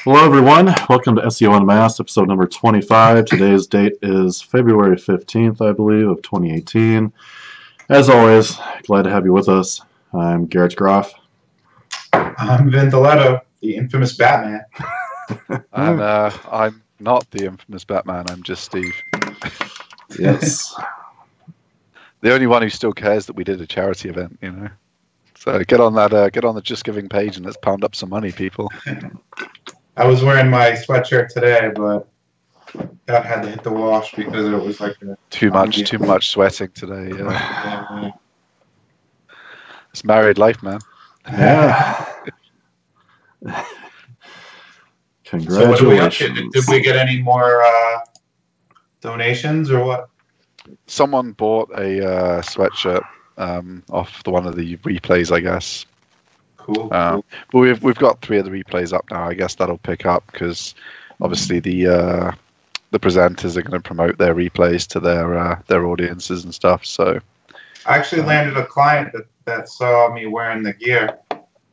Hello, everyone. Welcome to SEO UnMasked, episode number 25. Today's date is February 15th, I believe, of 2018. As always, glad to have you with us. I'm Garrett Groff. I'm Vin Deletto, the infamous Batman. And I'm not the infamous Batman, I'm just Steve. Yes. The only one who still cares that we did a charity event, you know. So get on the Just Giving page and let's pound up some money, people. I was wearing my sweatshirt today, but that had to hit the wash because it was like too much sweating today. Yeah. It's married life, man. Yeah. Congratulations. So what are we up to? Did we get any more donations or what? Someone bought a sweatshirt off one of the replays, I guess. Cool. But we've got 3 of the replays up now. I guess that'll pick up because obviously the presenters are going to promote their replays to their audiences and stuff. So I actually landed a client that saw me wearing the gear.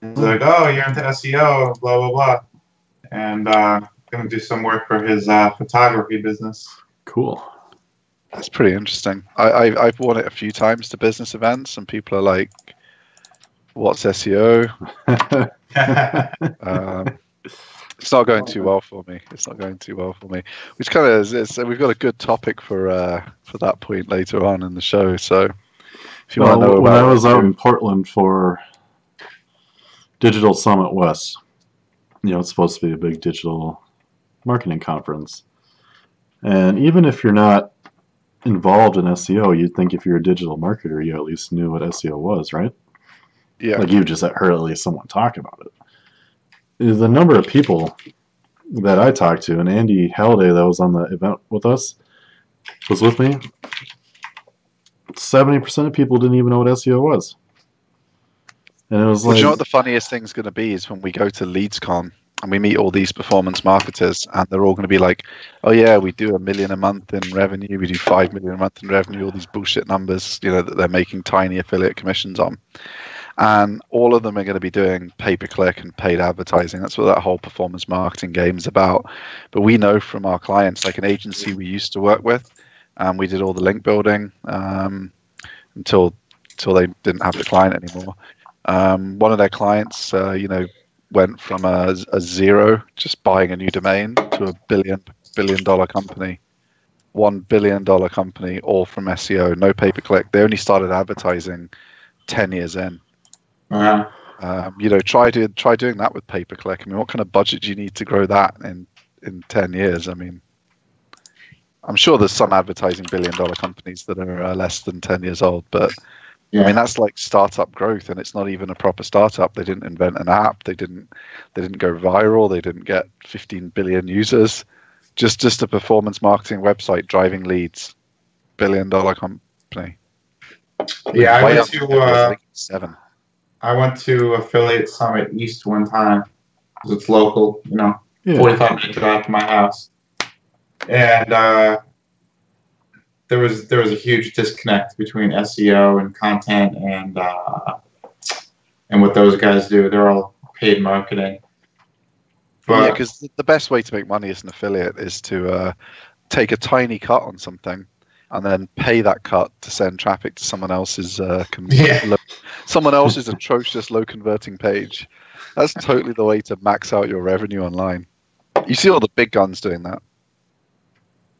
He's like, "Oh, you're into SEO, blah blah blah," and going to do some work for his photography business. Cool. That's pretty interesting. I've worn it a few times to business events, and people are like, "What's SEO?" It's not going too well for me. Which kind of is we've got a good topic for that point later on in the show. So if you want to know about when I was out in Portland for Digital Summit West, it's supposed to be a big digital marketing conference. And even if you're not involved in SEO, you'd think if you're a digital marketer, you at least knew what SEO was, right? Yeah. Like you just heard at least someone talk about it. The number of people that I talked to, and Andy Halliday that was on the event with us, was with me, 70% of people didn't even know what SEO was. And it was you know what the funniest thing's going to be is when we go to LeadsCon and we meet all these performance marketers and they're all going to be like, "Oh yeah, we do $1 million a month in revenue, we do $5 million a month in revenue," all these bullshit numbers, that they're making tiny affiliate commissions on. And all of them are going to be doing pay-per-click and paid advertising. That's what that whole performance marketing game is about. But we know from our clients, like an agency we used to work with, and we did all the link building until they didn't have the client anymore. One of their clients, went from a zero, just buying a new domain, to a billion dollar company. $1 billion company, all from SEO, no pay-per-click. They only started advertising 10 years in. Wow. Try doing that with pay-per-click. I mean, what kind of budget do you need to grow that in 10 years? I mean, I'm sure there's some advertising billion-dollar companies that are less than 10 years old, but yeah. I mean, that's like startup growth, and it's not even a proper startup. They didn't invent an app. They didn't go viral. They didn't get 15 billion users. Just a performance marketing website driving leads. $1 billion company. Yeah, I went to 7. Affiliate Summit East one time because it's local, 45-minute drive from my house, and there was a huge disconnect between SEO and content and what those guys do. They're all paid marketing. But yeah, because the best way to make money as an affiliate is to take a tiny cut on something and then pay that cut to send traffic to someone else's someone else's atrocious low converting page. That's totally the way to max out your revenue online. You see all the big guns doing that.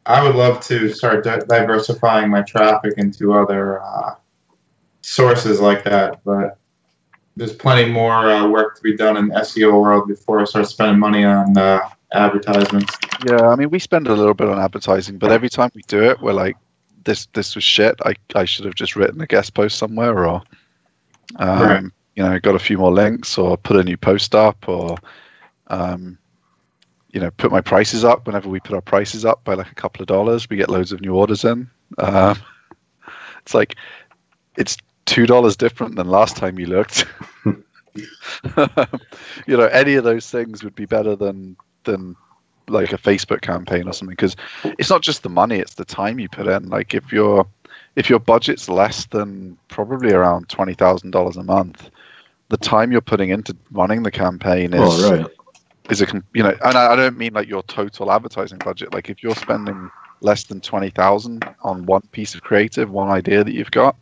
I would love to start diversifying my traffic into other sources like that, but there's plenty more work to be done in the SEO world before I start spending money on advertisements. Yeah, I mean, we spend a little bit on advertising, but every time we do it, we're like, this was shit. I should have just written a guest post somewhere, or Right. Got a few more links, or put a new post up, or put my prices up. Whenever we put our prices up by like a couple of dollars, we get loads of new orders in. It's like it's $2 different than last time you looked. Any of those things would be better than like a Facebook campaign or something, because it's not just the money, it's the time you put in. Like if your budget's less than probably around $20,000 a month, the time you're putting into running the campaign is you know, and I don't mean like your total advertising budget. Like if you're spending less than 20,000 on one piece of creative, one idea that you've got,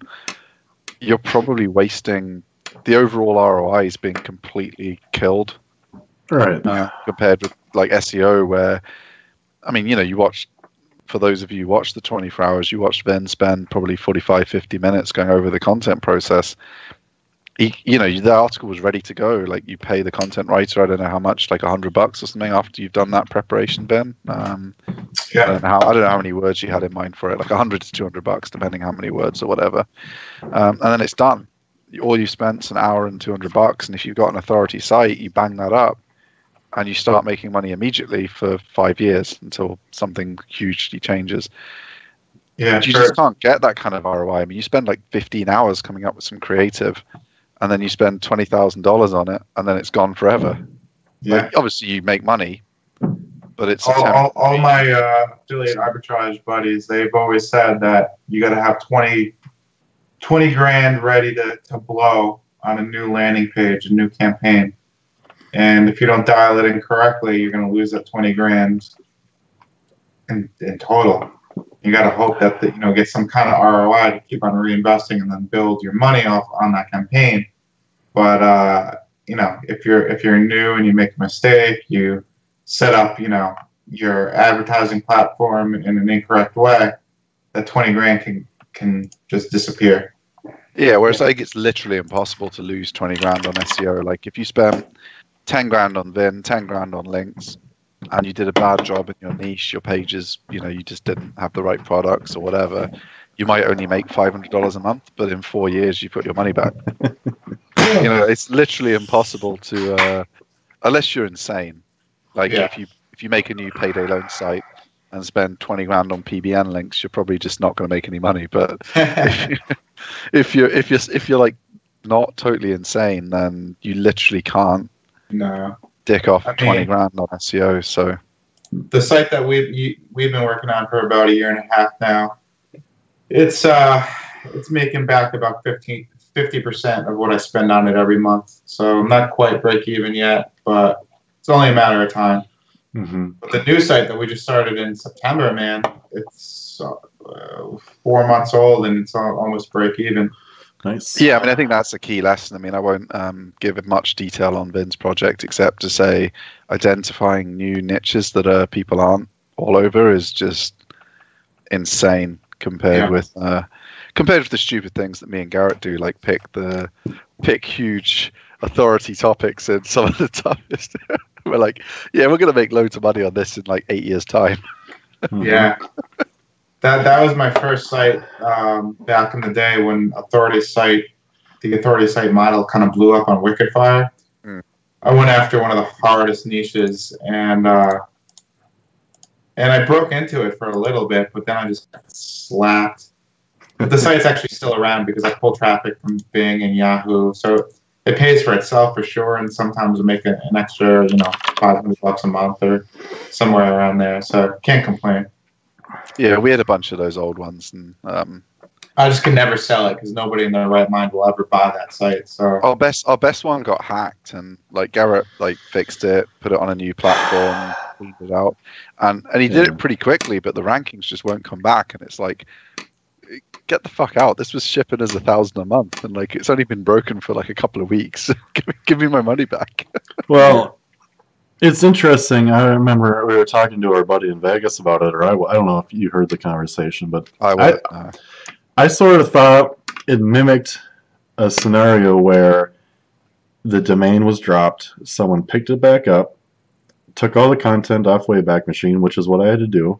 you're probably wasting the overall ROI is being completely killed. Right. Compared with like SEO, where I mean, you know, you watch, for those of you who watch the 24 hours, you watched Ben spend probably 45, 50 minutes going over the content process. You know, the article was ready to go. Like you pay the content writer, I don't know how much, like $100 or something after you've done that preparation, Ben. Yeah. I don't know how many words you had in mind for it, like $100 to $200, depending how many words or whatever. And then it's done. All you spent's an hour and $200. And if you've got an authority site, you bang that up and you start making money immediately for 5 years until something hugely changes. Yeah, But you just can't get that kind of ROI. I mean, you spend like 15 hours coming up with some creative, and then you spend $20,000 on it, and then it's gone forever. Yeah. Like, obviously, you make money, but it's all my affiliate arbitrage buddies. They've always said that you got to have 20 grand ready to blow on a new landing page, a new campaign. And if you don't dial it in correctly, you're going to lose that 20 grand in total. You got to hope that get some kind of ROI to keep on reinvesting and then build your money off on that campaign. But if you're new and you make a mistake, you set up your advertising platform in an incorrect way, that 20 grand can just disappear. Yeah, whereas I think it's literally impossible to lose 20 grand on SEO. Like if you spend 10 grand on Vin, 10 grand on links, and you did a bad job in your niche, your pages, you just didn't have the right products or whatever, you might only make $500 a month, but in 4 years you put your money back. It's literally impossible to, unless you're insane. Like if you make a new payday loan site and spend 20 grand on PBN links, you're probably just not going to make any money. But if you're like not totally insane, then you literally can't dick off 20 grand on SEO. So the site that we've been working on for about a year and a half now, it's making back about 50% of what I spend on it every month. So I'm not quite break even yet, but it's only a matter of time. Mm-hmm. But the new site that we just started in September, man, it's 4 months old and it's almost break even. Nice. Yeah, I mean, I think that's a key lesson. I mean, I won't give much detail on Vin's project except to say identifying new niches that people aren't all over is just insane compared with the stupid things that me and Garrett do, like pick huge authority topics and some of the toughest. We're like, yeah, we're going to make loads of money on this in like 8 years' time. Yeah. That was my first site back in the day when the authority site model kind of blew up on Wickedfire. I went after one of the hardest niches and I broke into it for a little bit, but then I just got slapped. But the site's actually still around because I pull traffic from Bing and Yahoo, so it pays for itself for sure, and sometimes we make an extra, $500 a month or somewhere around there. So can't complain. Yeah, we had a bunch of those old ones, and I just could never sell it because nobody in their right mind will ever buy that site. So our best one got hacked, and like Garrett fixed it, put it on a new platform, cleaned it out, and he did it pretty quickly, but the rankings just won't come back, and it's like, get the fuck out. This was shipping as $1,000 a month, and like it's only been broken for like a couple of weeks. Give me my money back. Well, it's interesting. I remember we were talking to our buddy in Vegas about it, or I don't know if you heard the conversation, but I sort of thought it mimicked a scenario where the domain was dropped, someone picked it back up, took all the content off Wayback Machine, which is what I had to do,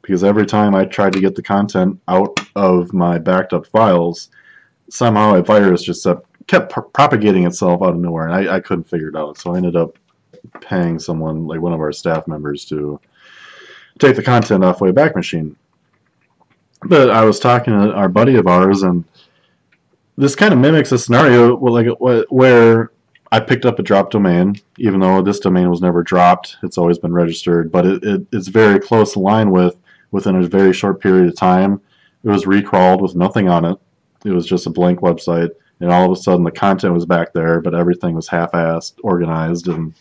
because every time I tried to get the content out of my backed up files, somehow a virus just kept propagating itself out of nowhere, and I couldn't figure it out. So I ended up paying someone, like one of our staff members, to take the content off Wayback Machine. But I was talking to our buddy of ours, and this kind of mimics a scenario where I picked up a dropped domain, even though this domain was never dropped. It's always been registered, but it's very close aligned within a very short period of time. It was recrawled with nothing on it. It was just a blank website, and all of a sudden the content was back there, but everything was half-assed, organized, and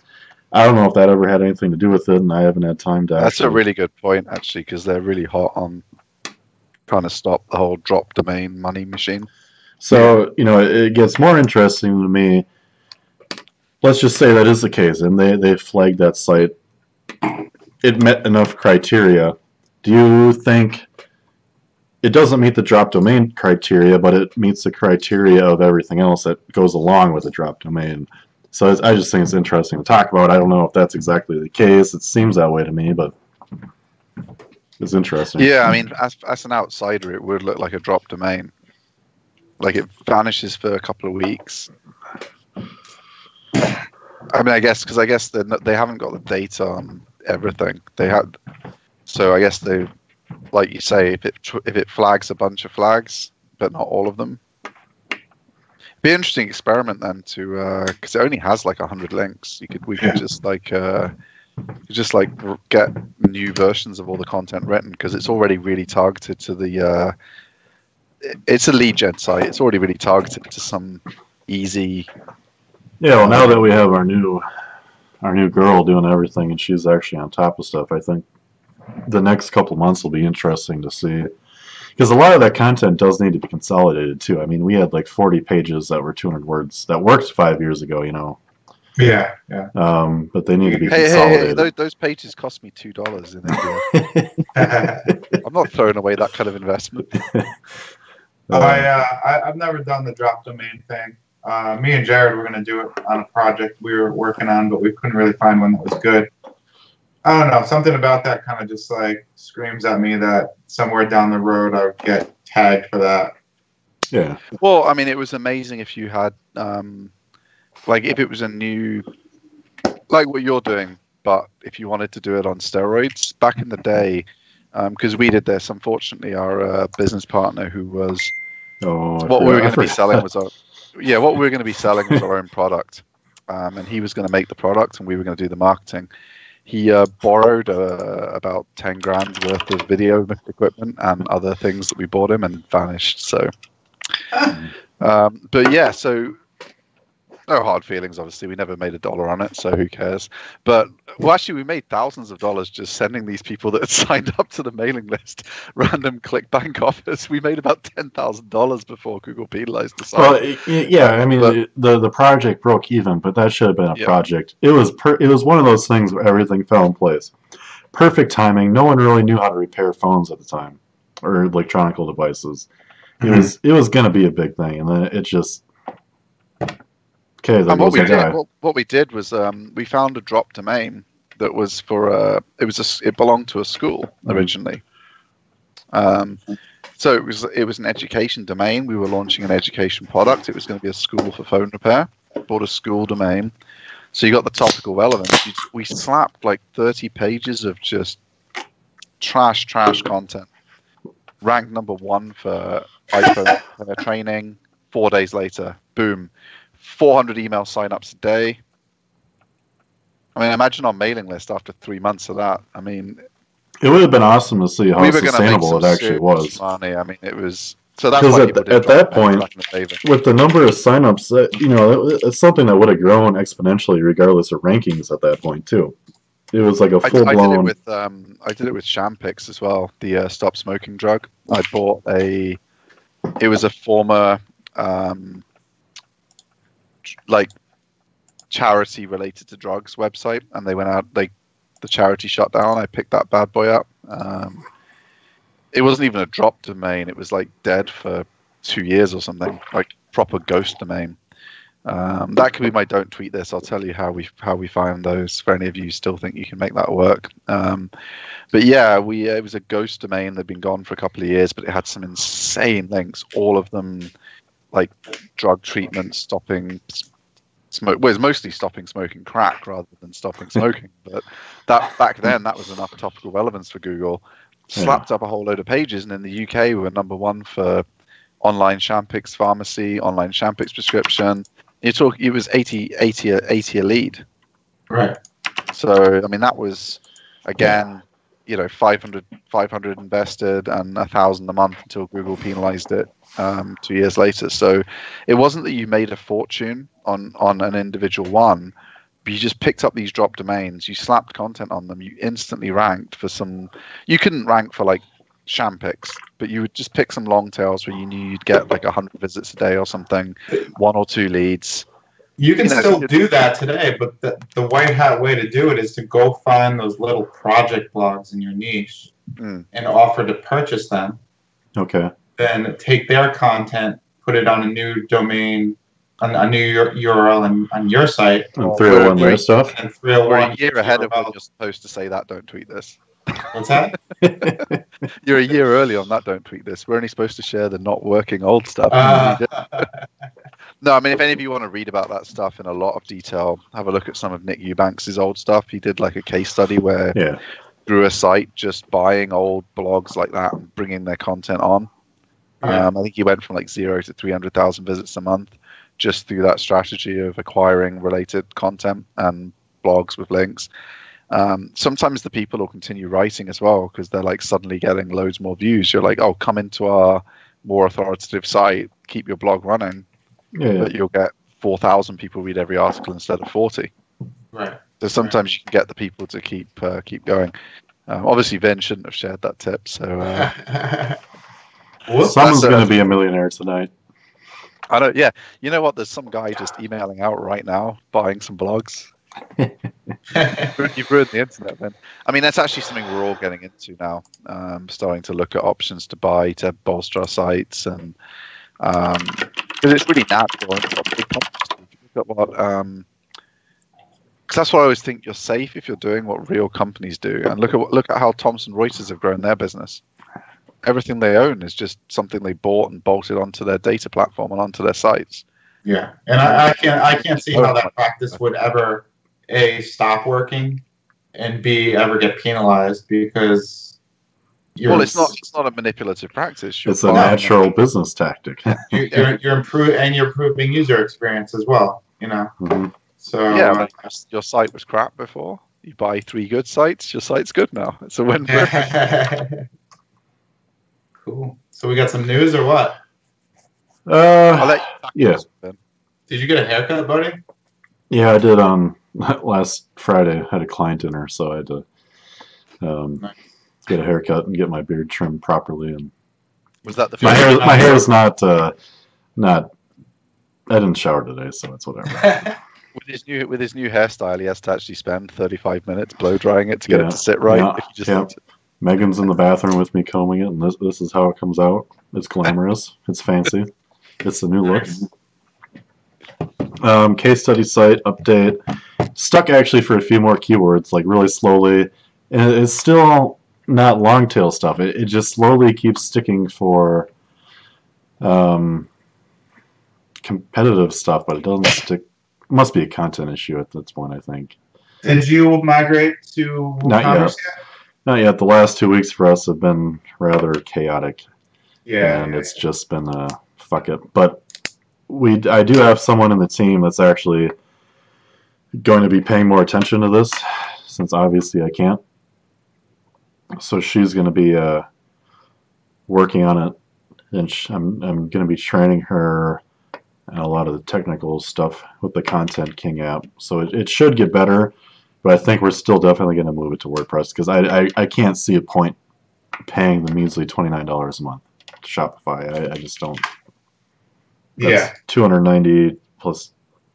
I don't know if that ever had anything to do with it, and I haven't had time to That's actually. a really good point, actually, because they're really hot on trying to stop the whole drop domain money machine. So, it gets more interesting to me. Let's just say that is the case, and they flagged that site. It met enough criteria. Do you think it doesn't meet the drop domain criteria, but it meets the criteria of everything else that goes along with the drop domain? So I just think it's interesting to talk about. I don't know if that's exactly the case. It seems that way to me, but it's interesting. Yeah, I mean, as an outsider, it would look like a drop domain. Like it vanishes for a couple of weeks. I mean, I guess they haven't got the data on everything. So I guess they, like you say, if it flags a bunch of flags, but not all of them. Be an interesting experiment then to because it only has like 100 links. We could just get new versions of all the content written because it's already really targeted to the. It's a lead gen site. It's already really targeted to some easy. Yeah, well, now that we have our new girl doing everything, and she's actually on top of stuff, I think the next couple months will be interesting to see. Because a lot of that content does need to be consolidated, too. I mean, we had like 40 pages that were 200 words that worked 5 years ago, Yeah. But they need to be consolidated. Hey, those pages cost me $2 in India. I'm not throwing away that kind of investment. I've never done the drop domain thing. Me and Jared were going to do it on a project we were working on, but we couldn't really find one that was good. I don't know. Something about that kind of just like screams at me that somewhere down the road I would get tagged for that. Yeah. Well, I mean, it was amazing if you had, like, if it was a new, like what you're doing, but if you wanted to do it on steroids. Back in the day, because we did this, unfortunately, our business partner who was, what we were going to be selling was our own product, and he was going to make the product, and we were going to do the marketing. He borrowed about 10 grand worth of video equipment and other things that we bought him and vanished. So, but yeah, so no hard feelings. Obviously, we never made $1 on it, so who cares? But actually, we made thousands of dollars just sending these people that had signed up to the mailing list random ClickBank offers. We made about $10,000 before Google penalized the site. Well, yeah, I mean, the project broke even, but that should have been a project. It was one of those things where everything fell in place. Perfect timing. No one really knew how to repair phones at the time or electronic devices. It was going to be a big thing, and then it just. Okay, and what we did was we found a drop domain that was for it belonged to a school originally. So it was an education domain. We were launching an education product. It was going to be a school for phone repair. Bought a school domain. So you got the topical relevance. We slapped like 30 pages of just trash content. Ranked number 1 for iPhone training. 4 days later, boom. 400 email signups a day. I mean, imagine our mailing list after 3 months of that. I mean, it would have been awesome to see how sustainable it actually was. Money. I mean, it was. So that's why at that point, with the number of signups, it's something that would have grown exponentially regardless of rankings at that point too. It was like a full blown. I did it with Champix as well. The stop smoking drug. I bought it was a former. Like charity related to drugs website, and they went out, the charity shut down. I picked that bad boy up. It wasn't even a drop domain. It was like dead for 2 years or something, like proper ghost domain. That could be my don't tweet this. I'll tell you how we found those for any of you who still think you can make that work. But yeah, it was a ghost domain. They'd been gone for a couple of years, but it had some insane links, all of them like drug treatment, stopping smoke. Well, it's mostly stopping smoking crack rather than stopping smoking. But that back then, that was enough topical relevance for Google. Slapped up a whole load of pages, and in the UK, we were number 1 for online Champix pharmacy, online Champix prescription. It was 80 a lead. Right. So I mean, that was again. 500 invested and 1,000 a month until Google penalized it 2 years later. So it wasn't that you made a fortune on an individual one, you just picked up these drop domains, you slapped content on them, you instantly ranked for some. You couldn't rank for like sham picks, but you would just pick some long tails where you knew you'd get like 100 visits a day or something, 1 or 2 leads. You can still do that today, but the white hat way to do it is to go find those little project blogs in your niche and offer to purchase them. Okay. Then take their content, put it on a new domain, a new URL on your site. And 301 their stuff. And 301 We're a year ahead of when you're supposed to say that. Don't tweet this. What's that? You're a year early on that. Don't tweet this. We're only supposed to share the not working old stuff. No, I mean, if any of you want to read about that stuff in a lot of detail, have a look at some of Nick Eubanks' old stuff. He did like a case study where through a site just buying old blogs like that and bringing their content on. I think he went from like 0 to 300,000 visits a month just through that strategy of acquiring related content and blogs with links. Sometimes the people will continue writing as well because they're like suddenly getting loads more views. You're like, oh, come into our more authoritative site, keep your blog running. But you'll get 4,000 people read every article instead of 40. Right. So sometimes you can get the people to keep going. Obviously, Vin shouldn't have shared that tip. So someone's going to be a millionaire tonight. I don't. Yeah, you know what? There's some guy just emailing out right now, buying some blogs. You've ruined the internet, Vin. I mean, that's actually something we're all getting into now. Starting to look at options to buy to bolster our sites and. Because it's really natural. Because that's what I always think. You're safe if you're doing what real companies do. And look at how Thomson Reuters have grown their business. Everything they own is just something they bought and bolted onto their data platform and onto their sites. Yeah, and I can't see how that practice would ever stop working and ever get penalized because. It's not a manipulative practice. It's a natural business tactic. you're improving user experience as well. You know. Mm-hmm. So yeah, your site was crap before. You buy 3 good sites, your site's good now. It's a win-win. Cool. So we got some news or what? I'll let you yeah. Did you get a haircut, buddy? Yeah, I did. Last Friday, I had a client dinner, so I had to. Nice. Get a haircut and get my beard trimmed properly, and was that the my hair is not I didn't shower today, so it's whatever. with his new hairstyle, he has to actually spend 35 minutes blow drying it to get it to sit right. Megan's in the bathroom with me combing it, and this is how it comes out. It's glamorous. It's fancy. It's a new look. Case study site update. Stuck actually for a few more keywords, like really slowly, and it's still. Not long tail stuff. It just slowly keeps sticking for competitive stuff, but it doesn't stick. It must be a content issue at this point, I think. Did you migrate to commerce yet? Not yet. The last 2 weeks for us have been rather chaotic. Yeah. And it's just been fuck it. But I do have someone in the team that's actually going to be paying more attention to this, since obviously I can't. So she's going to be working on it, and I'm going to be training her and a lot of the technical stuff with the Content King app. So it should get better, but I think we're still definitely going to move it to WordPress because I can't see a point paying the measly $29 a month to Shopify. I just don't. That's $290 plus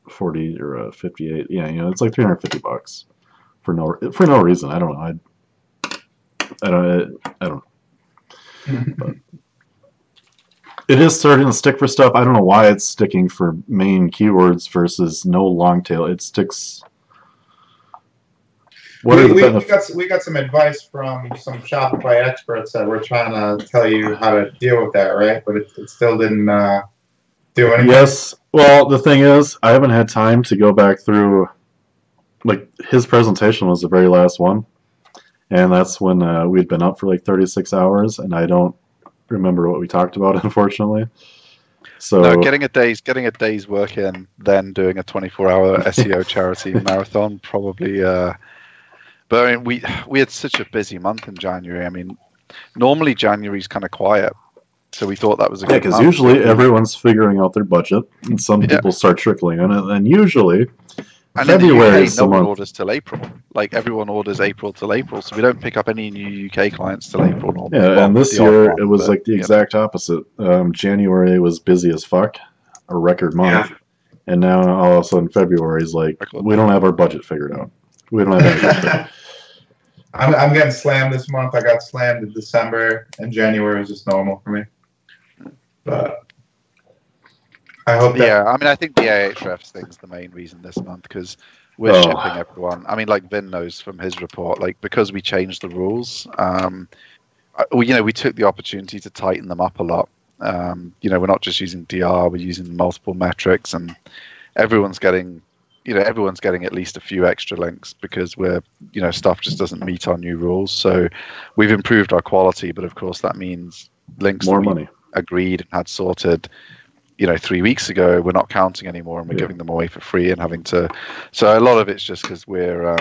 40 or 58. Yeah, it's like $350 for no reason. I don't know. I don't know. But it is starting to stick for stuff. I don't know why it's sticking for main keywords versus no long tail. It sticks. We got some advice from some Shopify experts that we're trying to tell you how to deal with that, right? But it still didn't do anything. Yes. Well, the thing is, I haven't had time to go back through. Like his presentation was the very last one. And that's when we'd been up for like 36 hours, and I don't remember what we talked about, unfortunately. So no, getting a day's work in, then doing a 24-hour SEO charity marathon, probably. But I mean, we had such a busy month in January. I mean, normally January's kind of quiet, so we thought that was a good month. because usually everyone's figuring out their budget, and some people start trickling in it, and usually And February in the is UK, the no one month. orders till April. Like everyone orders April till April, so we don't pick up any new UK clients till April normally. Yeah, Well, and this the odd year one, it was but, like the you know. exact opposite. January was busy as fuck, a record month, and now all of a sudden February is like Record we don't have our budget figured out. We don't have anything. I'm getting slammed this month. I got slammed in December, and January is just normal for me. But I hope that. Yeah, I mean, I think the Ahrefs thing's the main reason this month because we're Oh. shipping everyone. I mean, like Vin knows from his report, like because we changed the rules, we took the opportunity to tighten them up a lot. We're not just using DR, we're using multiple metrics, and everyone's getting at least a few extra links because stuff just doesn't meet our new rules. So we've improved our quality, but of course that means links More that we money. agreed and had sorted 3 weeks ago, we're not counting anymore, and we're giving them away for free and having to. So a lot of it's just because we're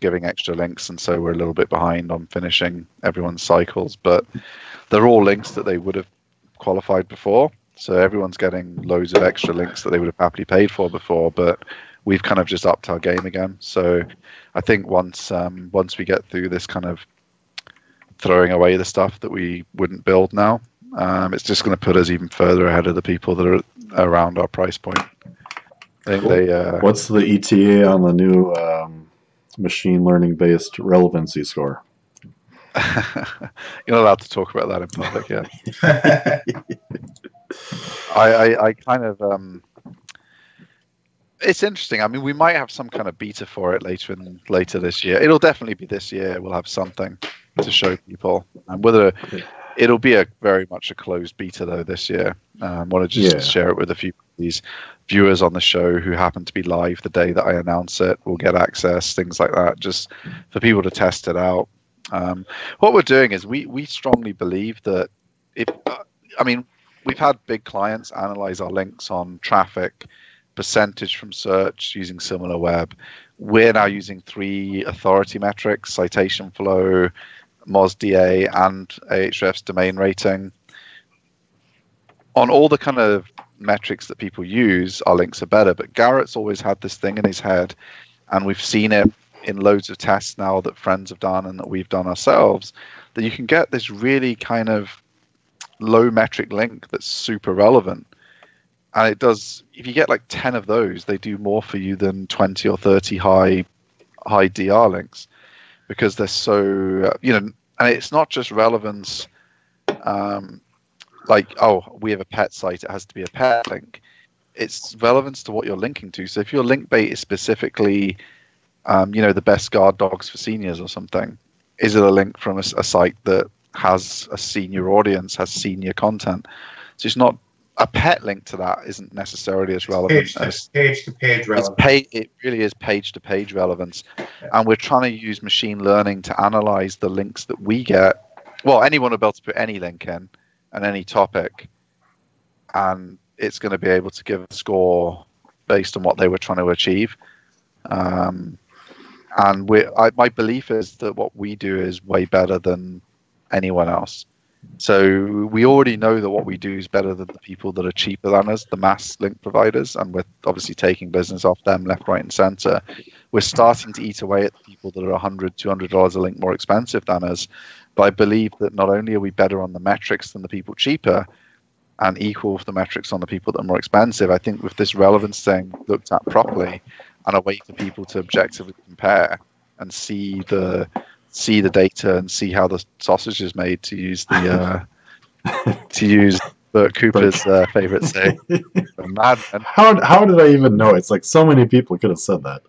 giving extra links, and so we're a little bit behind on finishing everyone's cycles. But they're all links that they would have qualified before, so everyone's getting loads of extra links that they would have happily paid for before. But we've kind of just upped our game again. So I think once we get through this kind of throwing away the stuff that we wouldn't build now. It's just going to put us even further ahead of the people that are around our price point. I think What's the ETA on the new machine learning based relevancy score? You're not allowed to talk about that in public yet. I kind of it's interesting. I mean, we might have some kind of beta for it later this year. It'll definitely be this year. We'll have something to show people, and whether it'll be very much a closed beta though this year. I want to just share it with a few of these viewers on the show who happen to be live the day that I announce it. Will get access, things like that, just for people to test it out. What we're doing is we strongly believe that we've had big clients analyze our links on traffic, percentage from search using SimilarWeb. We're now using 3 authority metrics: citation flow, MOSDA, and Ahrefs domain rating. On all the kind of metrics that people use, our links are better. But Garrett's always had this thing in his head, and we've seen it in loads of tests now that friends have done and that we've done ourselves, that you can get this really kind of low metric link that's super relevant. And it does, if you get like 10 of those, they do more for you than 20 or 30 high DR links, because they're so, and it's not just relevance, we have a pet site, it has to be a pet link. It's relevance to what you're linking to. So if your link bait is specifically, the best guard dogs for seniors or something, is it a link from a site that has a senior audience, has senior content? So it's not, a pet link to that isn't necessarily as relevant as page-to-page relevance. It really is page-to-page relevance. Yeah. And we're trying to use machine learning to analyze the links that we get. Well, anyone will be able to put any link in and any topic, and it's going to be able to give a score based on what they were trying to achieve. And my belief is that what we do is way better than anyone else. So we already know that what we do is better than the people that are cheaper than us, the mass link providers, and we're obviously taking business off them left, right, and center. We're starting to eat away at the people that are $100, $200 a link more expensive than us. But I believe that not only are we better on the metrics than the people cheaper, and equal with the metrics on the people that are more expensive, I think with this relevance thing looked at properly, and a way for people to objectively compare and see the data and see how the sausage is made, to use the Bert Cooper's favorite saying. Madman. How did I even know? It's like so many people could have said that.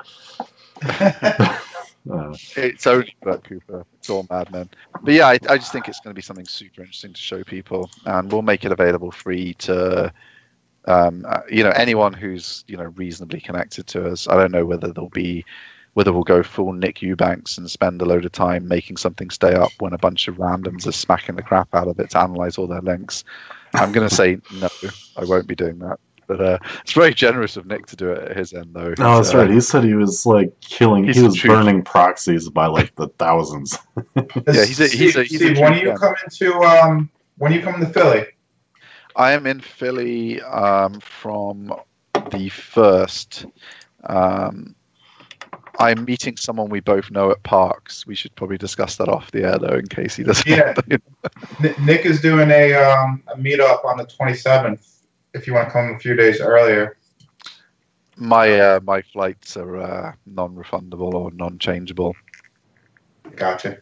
It's only Bert Cooper. It's all madmen. But yeah, I just think it's going to be something super interesting to show people, and we'll make it available free to anyone who's reasonably connected to us. I don't know whether we'll go full Nick Eubanks and spend a load of time making something stay up when a bunch of randoms are smacking the crap out of it to analyze all their links. I'm going to say no, I won't be doing that. But it's very generous of Nick to do it at his end, though. No, that's right. He said he was like killing. He was burning proxies by like the thousands. Yeah, Steve, when are you coming to Philly? I am in Philly from the 1st. I'm meeting someone we both know at Parks. We should probably discuss that off the air, though, in case he doesn't. Yeah. Nick is doing a meetup on the 27th. If you want to come a few days earlier. My flights are non-refundable or non-changeable. Gotcha.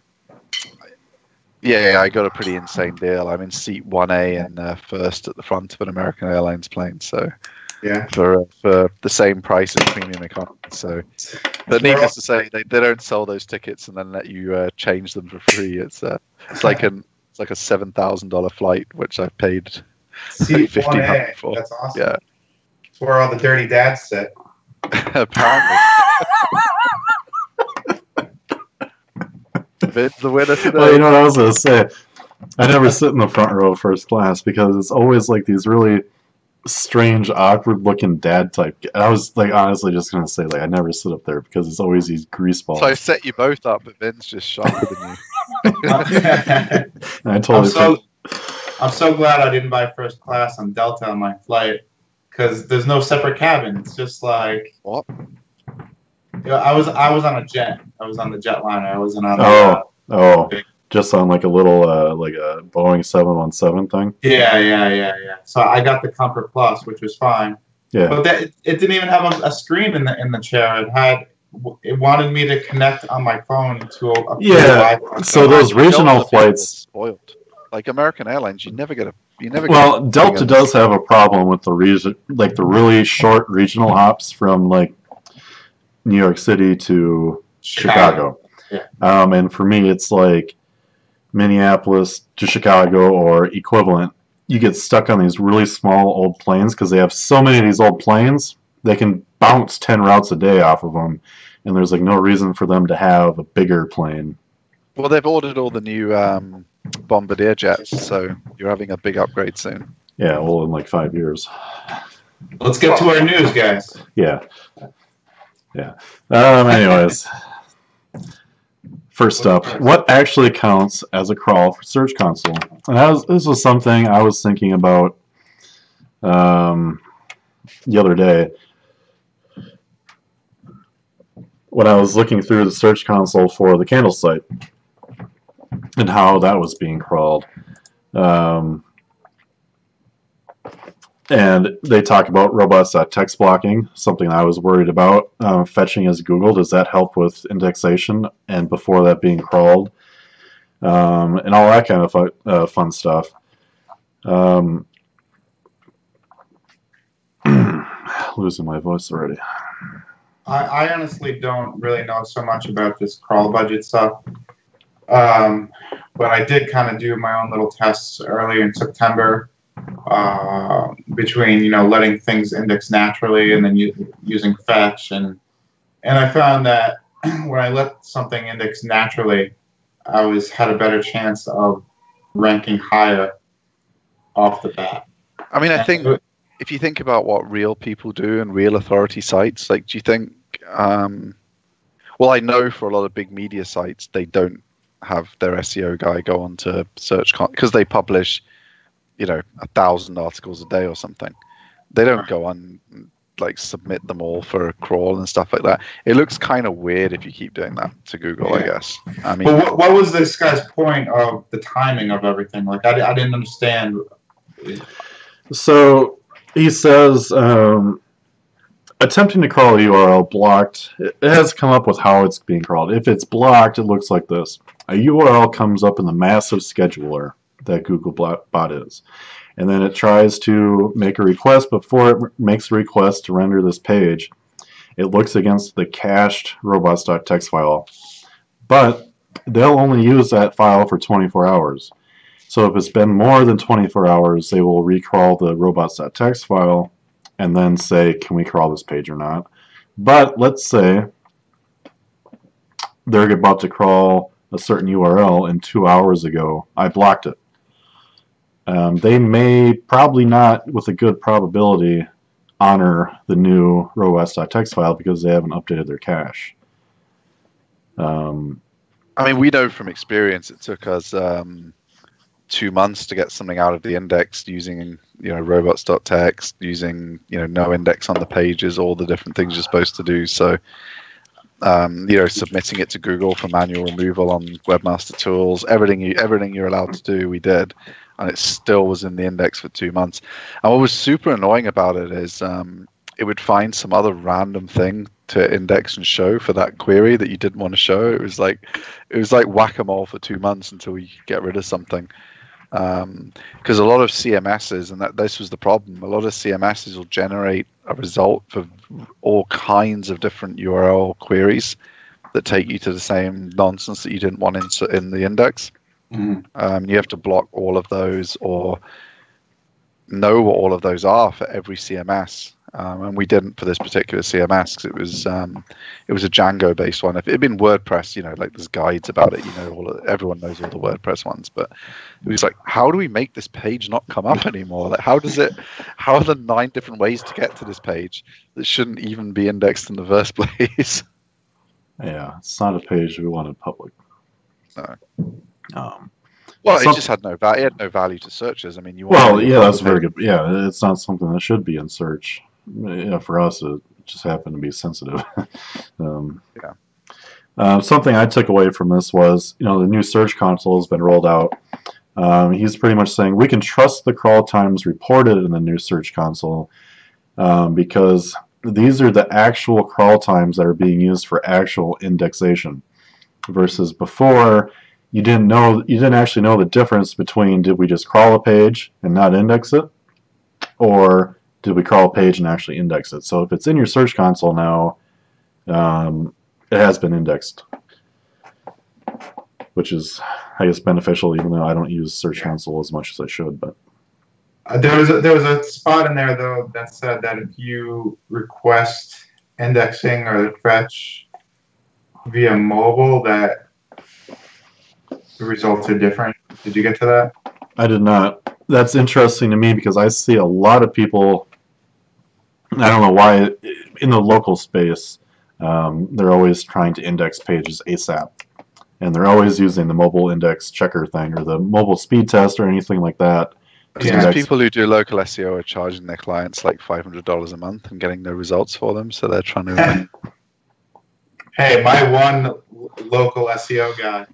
Yeah, I got a pretty insane deal. I'm in seat 1A and first at the front of an American Airlines plane. So yeah, for the same price as premium economy. So, but needless to say, they don't sell those tickets and then let you change them for free. It's like a $7,000 flight, which I've paid seat 1A for. That's awesome. Yeah, it's where all the dirty dads sit. Apparently. The winner today. Well, you know what I was going to say? I never sit in the front row of first class because it's always like these really strange, awkward-looking dad type. I was like honestly just going to say like I never sit up there because it's always these greaseballs. So I set you both up, but Vin's just sharper than you. I totally. I'm so glad I didn't buy first class on Delta on my flight because there's no separate cabin. It's just like what? Yeah, I was on a jet. I was on the jetliner. I wasn't on. Just on like a little like a Boeing 717 thing. Yeah. So I got the Comfort Plus, which was fine. Yeah. But it didn't even have a screen in the chair. It wanted me to connect on my phone to a Wi-Fi. So those regional flights spoiled. Like American Airlines, you never get. Well, Delta does have a problem with the the really short regional hops from like New York City to Chicago. Yeah. And for me, it's like Minneapolis to Chicago or equivalent. You get stuck on these really small old planes because they have so many of these old planes. They can bounce 10 routes a day off of them, and there's like no reason for them to have a bigger plane. Well, they've ordered all the new Bombardier jets, so you're having a big upgrade soon. Yeah, well, in like 5 years. Let's get to our news, guys. Yeah. Anyways, first up, what actually counts as a crawl for Search Console? And this was something I was thinking about the other day when I was looking through the Search Console for the Candle site and how that was being crawled. And they talk about robots.text blocking, something I was worried about. Fetching as Google, does that help with indexation and before that being crawled? And all that kind of fun stuff. Losing my voice already. I honestly don't really know so much about this crawl budget stuff. But I did kind of do my own little tests early in September. Between letting things index naturally and then using fetch and I found that when I let something index naturally, I had a better chance of ranking higher off the bat. I mean, I think if you think about what real people do and real authority sites, like, do you think? Well, I know for a lot of big media sites, they don't have their SEO guy go on to search because they publish 1,000 articles a day or something. They don't go on like submit them all for a crawl and stuff like that. It looks kind of weird if you keep doing that to Google, I guess. I mean, but what was this guy's point of the timing of everything? Like, I didn't understand. So he says attempting to crawl a URL blocked. It has come up with how it's being crawled. If it's blocked, it looks like this. A URL comes up in the massive scheduler that Google bot is. And then it tries to make a request. Before it makes a request to render this page, it looks against the cached robots.txt file. But they'll only use that file for 24 hours. So if it's been more than 24 hours, they will recrawl the robots.txt file and then say, can we crawl this page or not? But let's say they're about to crawl a certain URL and 2 hours ago, I blocked it. They may probably not, with a good probability, honor the new robots.txt file because they haven't updated their cache. I mean, we know from experience it took us 2 months to get something out of the index using, robots.txt, using, no index on the pages, all the different things you're supposed to do. So, submitting it to Google for manual removal on Webmaster Tools, everything you're allowed to do, we did, and it still was in the index for 2 months. And what was super annoying about it is it would find some other random thing to index and show for that query that you didn't want to show. It was like whack-a-mole for 2 months until you get rid of something. Because a lot of CMSs, and this was the problem, a lot of CMSs will generate a result for all kinds of different URL queries that take you to the same nonsense that you didn't want in the index. You have to block all of those or know what all of those are for every CMS. And we didn't for this particular CMS because it was a Django based one. If it had been WordPress, like there's guides about it, everyone knows all the WordPress ones, but it was like, how do we make this page not come up anymore? Like, how are the 9 different ways to get to this page that shouldn't even be indexed in the first place? Yeah, it's not a page we wanted public. No. Well, it just had no value. It had no value to searchers. I mean, that's very good. Yeah, it's not something that should be in search. For us, it just happened to be sensitive. Something I took away from this was, the new Search Console has been rolled out. He's pretty much saying we can trust the crawl times reported in the new Search Console because these are the actual crawl times that are being used for actual indexation, versus before you didn't actually know the difference between did we just crawl a page and not index it, or did we crawl a page and actually index it. So if it's in your Search Console now, it has been indexed, which is, I guess, beneficial, even though I don't use Search Console as much as I should. But there was a spot in there though that said that if you request indexing or fetch via mobile, that the results are different. Did you get to that? I did not. That's interesting to me because I see a lot of people, I don't know why, in the local space, they're always trying to index pages ASAP. And they're always using the mobile index checker thing or the mobile speed test or anything like that. Because people who do local SEO are charging their clients like $500 a month and getting no results for them, so they're trying to... Hey, my one local SEO guy,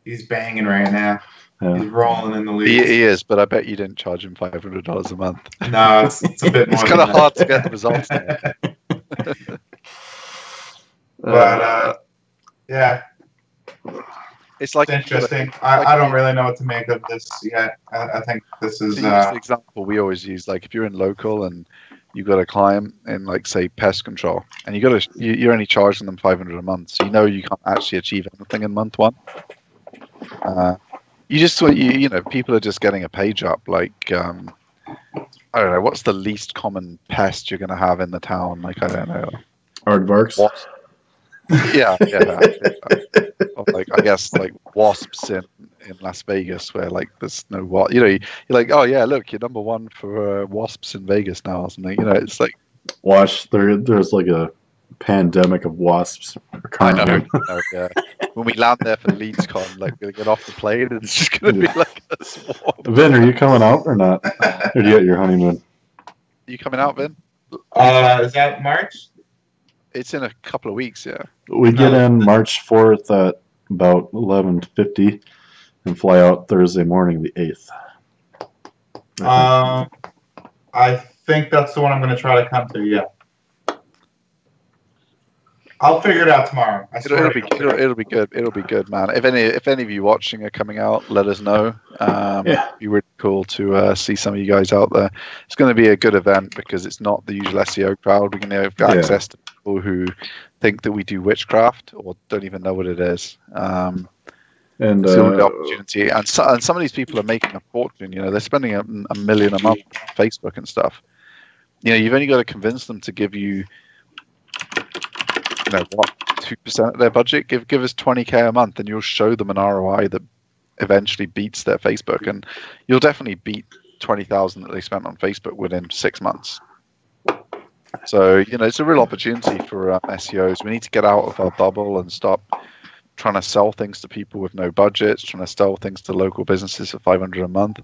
he's banging right now. Yeah. He's rolling in the league. He is, but I bet you didn't charge him $500 a month. No, it's a bit more. It's kind of hard to get the results. But yeah, it's interesting. I don't really know what to make of this yet. I think this is the example we always use. Like if you're in local and you've got a client in, like, say, pest control, and you're only charging them $500 a month, so you can't actually achieve anything in month 1. People are just getting a page up. Like, I don't know, what's the least common pest you're going to have in the town? Like, I don't know. Aardvarks? Yeah. Or like, I guess, like, wasps in Las Vegas, where, like, there's no what. You're like, oh, yeah, look, you're number 1 for wasps in Vegas now or something. It's like... Watch, there's like a pandemic of wasps. I know. Yeah. When we land there for LeadsCon, like, we'll get off the plane and it's just going to be like a swarm. Vin, are you coming out or not? Or do you at your honeymoon? Are you coming out, Vin? Is that March? It's in a couple of weeks, yeah. We get in March 4th at about 11:50 and fly out Thursday morning, the 8th. I think that's the one I'm going to try to come to, yeah. I'll figure it out tomorrow. It'll be good. It'll be good, man. If any of you watching are coming out, let us know. It'd be really cool to see some of you guys out there. It's going to be a good event because it's not the usual SEO crowd. We're going to have access to people who think that we do witchcraft or don't even know what it is. And the opportunity. And some of these people are making a fortune. They're spending $1 million a month on Facebook and stuff. You've only got to convince them to give you, 2% of their budget. Give us $20K a month, and you'll show them an ROI that eventually beats their Facebook, and you'll definitely beat $20,000 that they spent on Facebook within 6 months. So it's a real opportunity for SEOs. We need to get out of our bubble and stop trying to sell things to people with no budgets, trying to sell things to local businesses for $500 a month.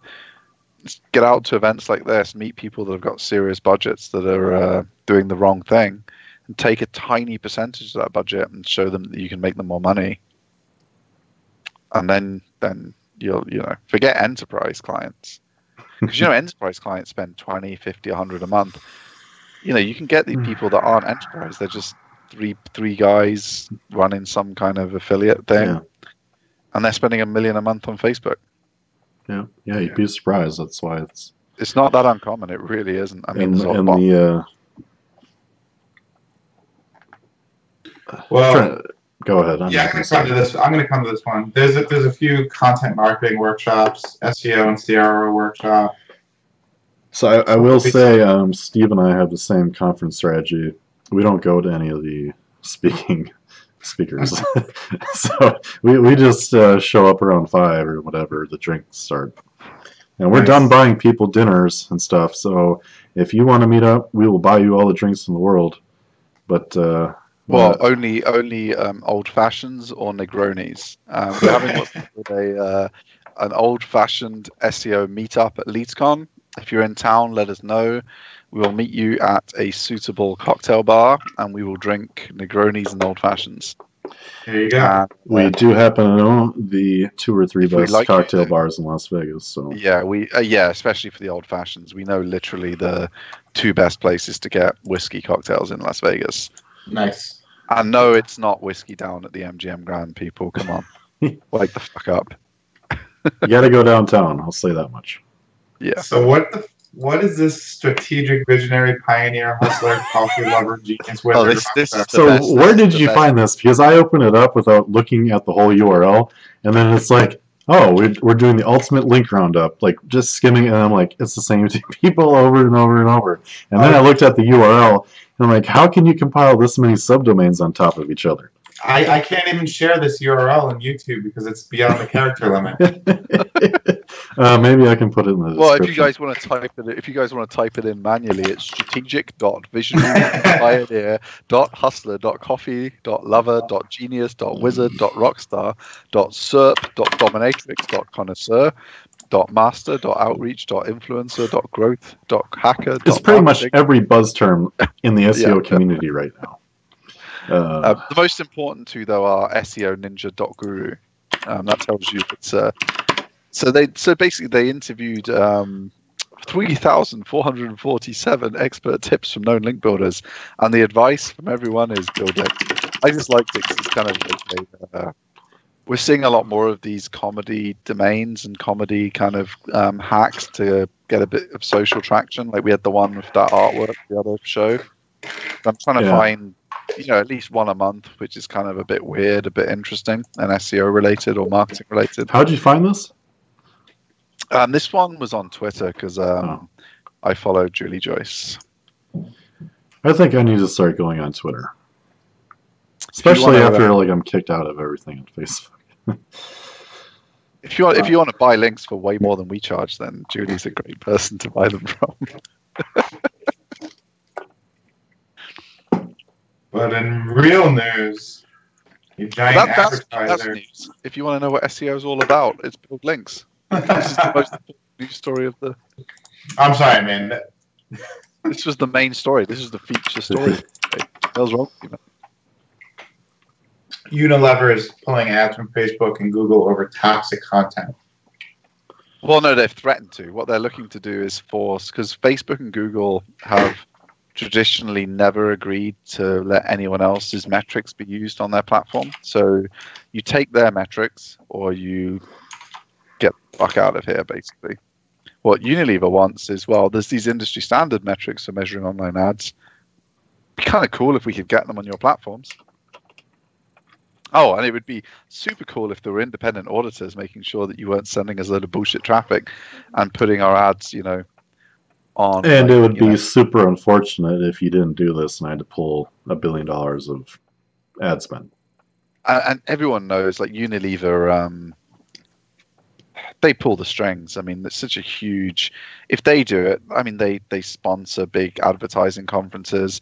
Just get out to events like this, meet people that have got serious budgets that are doing the wrong thing, and take a tiny percentage of that budget and show them that you can make them more money. And then you'll forget enterprise clients, because enterprise clients spend 20, 50, 100 a month. You can get the people that aren't enterprise. They're just three guys running some kind of affiliate thing, and they're spending $1 million a month on Facebook. Yeah, you'd be surprised. That's why it's not that uncommon. It really isn't. I mean, go ahead. I'm going to come to this. I'm going to come to this one. There's a few content marketing workshops, SEO and CRO workshop. So I will say, Steve and I have the same conference strategy. We don't go to any of the speakers. So we just show up around 5 or whatever the drinks start. And we're done buying people dinners and stuff. So if you want to meet up, we will buy you all the drinks in the world. But only old fashions or Negronis. We're having what's called an old fashioned SEO meetup at LeadsCon. If you're in town, let us know. We will meet you at a suitable cocktail bar, and we will drink Negronis and old fashions. There you go. We do happen to know the 2 or 3 best cocktail bars in Las Vegas. So especially for the old fashions, we know literally the 2 best places to get whiskey cocktails in Las Vegas. Nice. And no, it's not whiskey down at the MGM Grand. People, come on, wake the fuck up. You got to go downtown. I'll say that much. Yeah. So what is this strategic, visionary, pioneer, hustler, coffee lover, genius? So where did you find this? Because I opened it up without looking at the whole URL, and then it's like, oh, we're doing the ultimate link roundup, like just skimming, and I'm like, it's the same people over and over and over. And then I looked at the URL, and I'm like, how can you compile this many subdomains on top of each other? I can't even share this URL on YouTube because it's beyond the character limit. Maybe I can put it in the description. Well, if you guys want to type it in manually, it's strategic.visionary.hustler.coffee.lover.genius.wizard.rockstar.serp.dominatrix.connoisseur.master.outreach.influencer.growth.hacker. It's pretty much every buzz term in the SEO community right now. The most important two, though, are SEOninja.guru. That tells you it's so basically they interviewed 3,447 expert tips from known link builders, and the advice from everyone is build links. I just liked it because it's kind of like we're seeing a lot more of these comedy domains and comedy kind of hacks to get a bit of social traction. Like we had the one with that artwork, the other show. I'm trying to find at least one a month, which is kind of a bit weird, a bit interesting, and SEO related or marketing related. How did you find this? This one was on Twitter because I followed Julie Joyce. I think I need to start going on Twitter, especially after I'm kicked out of everything on Facebook. If you want to buy links for way more than we charge, then Julie's a great person to buy them from. But in real news, you giant advertiser. That's news. If you want to know what SEO is all about, it's build links. This is the most important news story of the. I'm sorry, man. This was the main story. This is the feature story. What was wrong with you, man? Unilever is pulling ads from Facebook and Google over toxic content. Well, no, they've threatened to. What they're looking to do is force, because Facebook and Google have traditionally never agreed to let anyone else's metrics be used on their platform. So you take their metrics or you get the fuck out of here, basically. What Unilever wants is, well, there's these industry standard metrics for measuring online ads. It'd be kind of cool if we could get them on your platforms. Oh, and it would be super cool if there were independent auditors making sure that you weren't sending us a load of bullshit traffic and putting our ads, on. And it would be super unfortunate if you didn't do this and I had to pull $1 billion of ad spend. And everyone knows, like Unilever, they pull the strings. I mean, it's such a huge. If they do it, I mean, they sponsor big advertising conferences.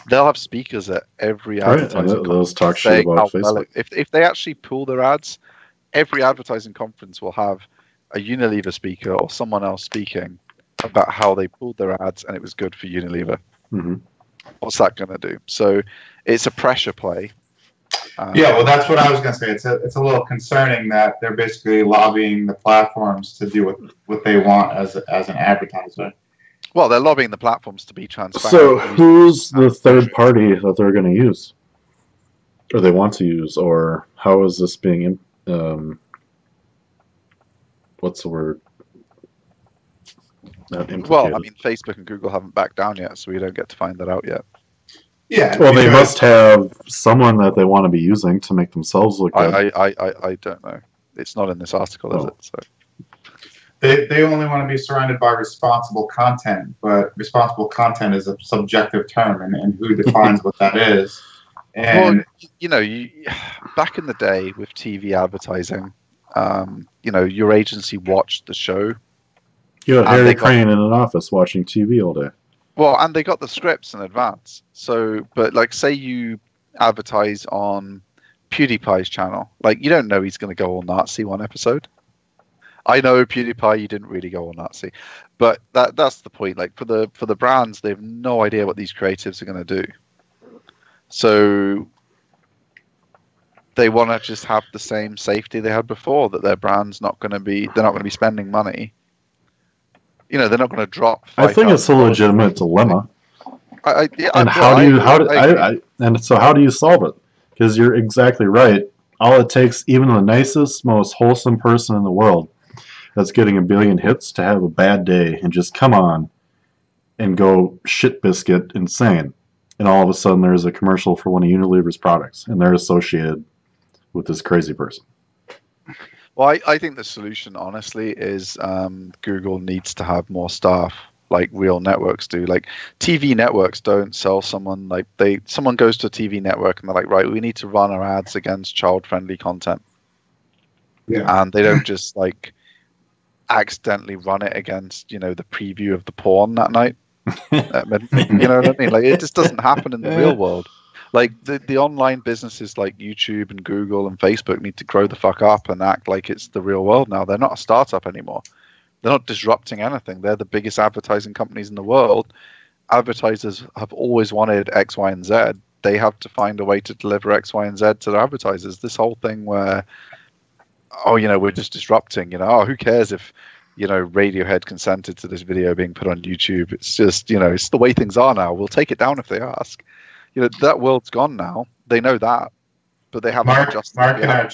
They'll have speakers at every Right, and advertising those conference talk shit saying about how well Facebook. if they actually pull their ads, every advertising conference will have a Unilever speaker or someone else speaking about how they pulled their ads and it was good for Unilever. Mm-hmm. What's that going to do? So it's a pressure play. Yeah, well, that's what I was going to say. It's a little concerning that they're basically lobbying the platforms to do what they want as an advertiser. Well, they're lobbying the platforms to be transparent. So who's the third party that they're going to use, or they want to use, or how is this being? What's the word? Not implicated. Well, I mean, Facebook and Google haven't backed down yet, so we don't get to find that out yet. Yeah. Well, they must have someone that they want to be using to make themselves look good. I don't know. It's not in this article, is it? So they only want to be surrounded by responsible content, but responsible content is a subjective term, and who defines what that is? And well, back in the day with TV advertising, your agency watched the show. You had Harry Crane in an office watching TV all day. Well, and they got the scripts in advance. So, but like, say you advertise on PewDiePie's channel, like you don't know he's going to go all Nazi one episode. I know PewDiePie, you didn't really go all Nazi, but that's the point. Like for the brands, they have no idea what these creatives are going to do. So they want to just have the same safety they had before, that their brand's not going to be, they're not going to be spending money. They're not going to drop. I think it's a legitimate dilemma. And how do you solve it? Because you're exactly right. All it takes, even the nicest, most wholesome person in the world that's getting a billion hits to have a bad day and just come on and go shit biscuit insane. And all of a sudden there's a commercial for one of Unilever's products and they're associated with this crazy person. Well, I think the solution, honestly, is Google needs to have more staff like real networks do. Like TV networks don't sell someone like someone goes to a TV network and they're like, right, we need to run our ads against child-friendly content. Yeah. And they don't just like accidentally run it against, the preview of the porn that night. You know what I mean? Like it just doesn't happen in the real world. Like the online businesses like YouTube and Google and Facebook need to grow the fuck up and act like it's the real world now. They're not a startup anymore. They're not disrupting anything. They're the biggest advertising companies in the world. Advertisers have always wanted X, Y, and Z. They have to find a way to deliver X, Y, and Z to their advertisers. This whole thing where, we're just disrupting, who cares if, Radiohead consented to this video being put on YouTube. It's just, it's the way things are now. We'll take it down if they ask. That world's gone now. They know that, but they haven't adjusted. Mark in our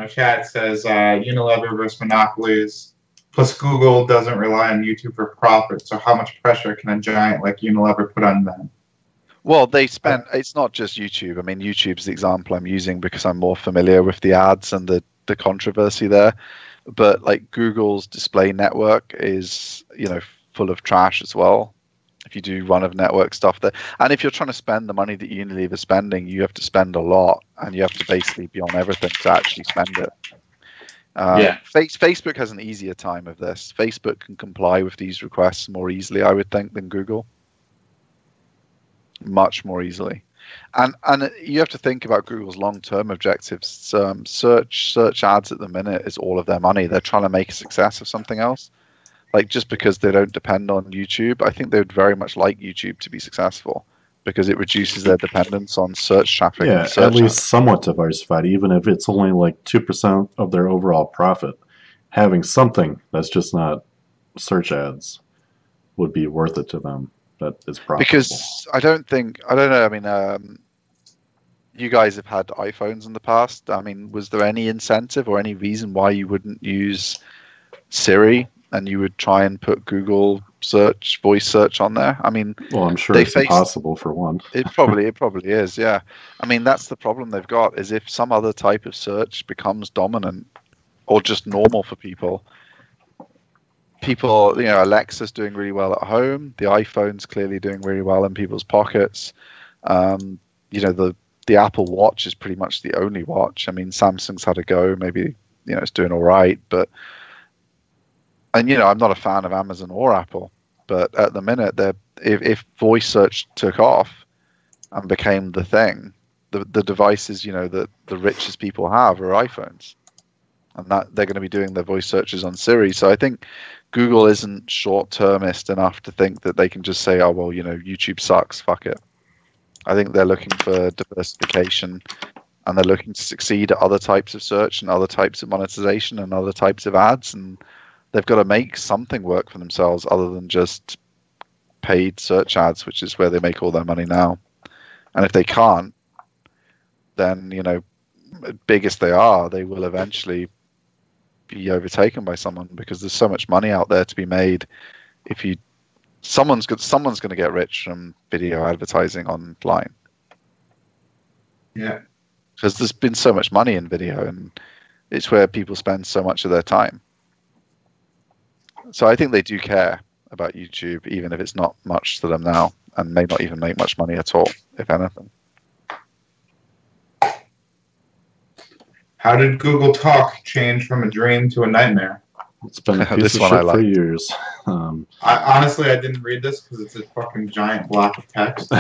chat says Unilever versus monopolies. Plus, Google doesn't rely on YouTube for profit. So, how much pressure can a giant like Unilever put on them? Well, they spent. It's not just YouTube. I mean, YouTube's the example I'm using because I'm more familiar with the ads and the controversy there. But like Google's display network is, full of trash as well. If you do run of network stuff there, and if you're trying to spend the money that Unilever's spending, you have to spend a lot, and you have to basically be on everything to actually spend it. Facebook has an easier time of this. Facebook can comply with these requests more easily, I would think, than Google. Much more easily, and you have to think about Google's long-term objectives. Search ads at the minute is all of their money. They're trying to make a success of something else. Like just because they don't depend on YouTube, I think they would very much like YouTube to be successful because it reduces their dependence on search traffic. Yeah, at least somewhat diversified, even if it's only like 2% of their overall profit. Having something that's just not search ads would be worth it to them. That is profitable. Because I don't know. I mean, you guys have had iPhones in the past. I mean, was there any incentive or any reason why you wouldn't use Siri? And you would try and put Google search, voice search on there. I mean, well, I'm sure it's impossible for one. It probably is. Yeah. I mean, that's the problem they've got is if some other type of search becomes dominant or just normal for people, Alexa's doing really well at home. The iPhone's clearly doing really well in people's pockets. The Apple Watch is pretty much the only watch. I mean, Samsung's had a go. Maybe, it's doing all right, but And I'm not a fan of Amazon or Apple, but at the minute, if voice search took off and became the thing, the devices that the richest people have are iPhones, and that they're going to be doing their voice searches on Siri. So I think Google isn't short-termist enough to think that they can just say, oh well, YouTube sucks, fuck it. I think they're looking for diversification, and they're looking to succeed at other types of search and other types of monetization and other types of ads, and they've got to make something work for themselves other than just paid search ads, which is where they make all their money now. And if they can't, then big as they are, they will eventually be overtaken by someone, because there's so much money out there to be made. Someone's going to get rich from video advertising online. Yeah. Because there's been so much money in video, and it's where people spend so much of their time. So I think they do care about YouTube, even if it's not much to them now, and may not even make much money at all, if anything. How did Google Talk change from a dream to a nightmare? It's been a piece of shit for years. Honestly, I didn't read this because it's a fucking giant block of text.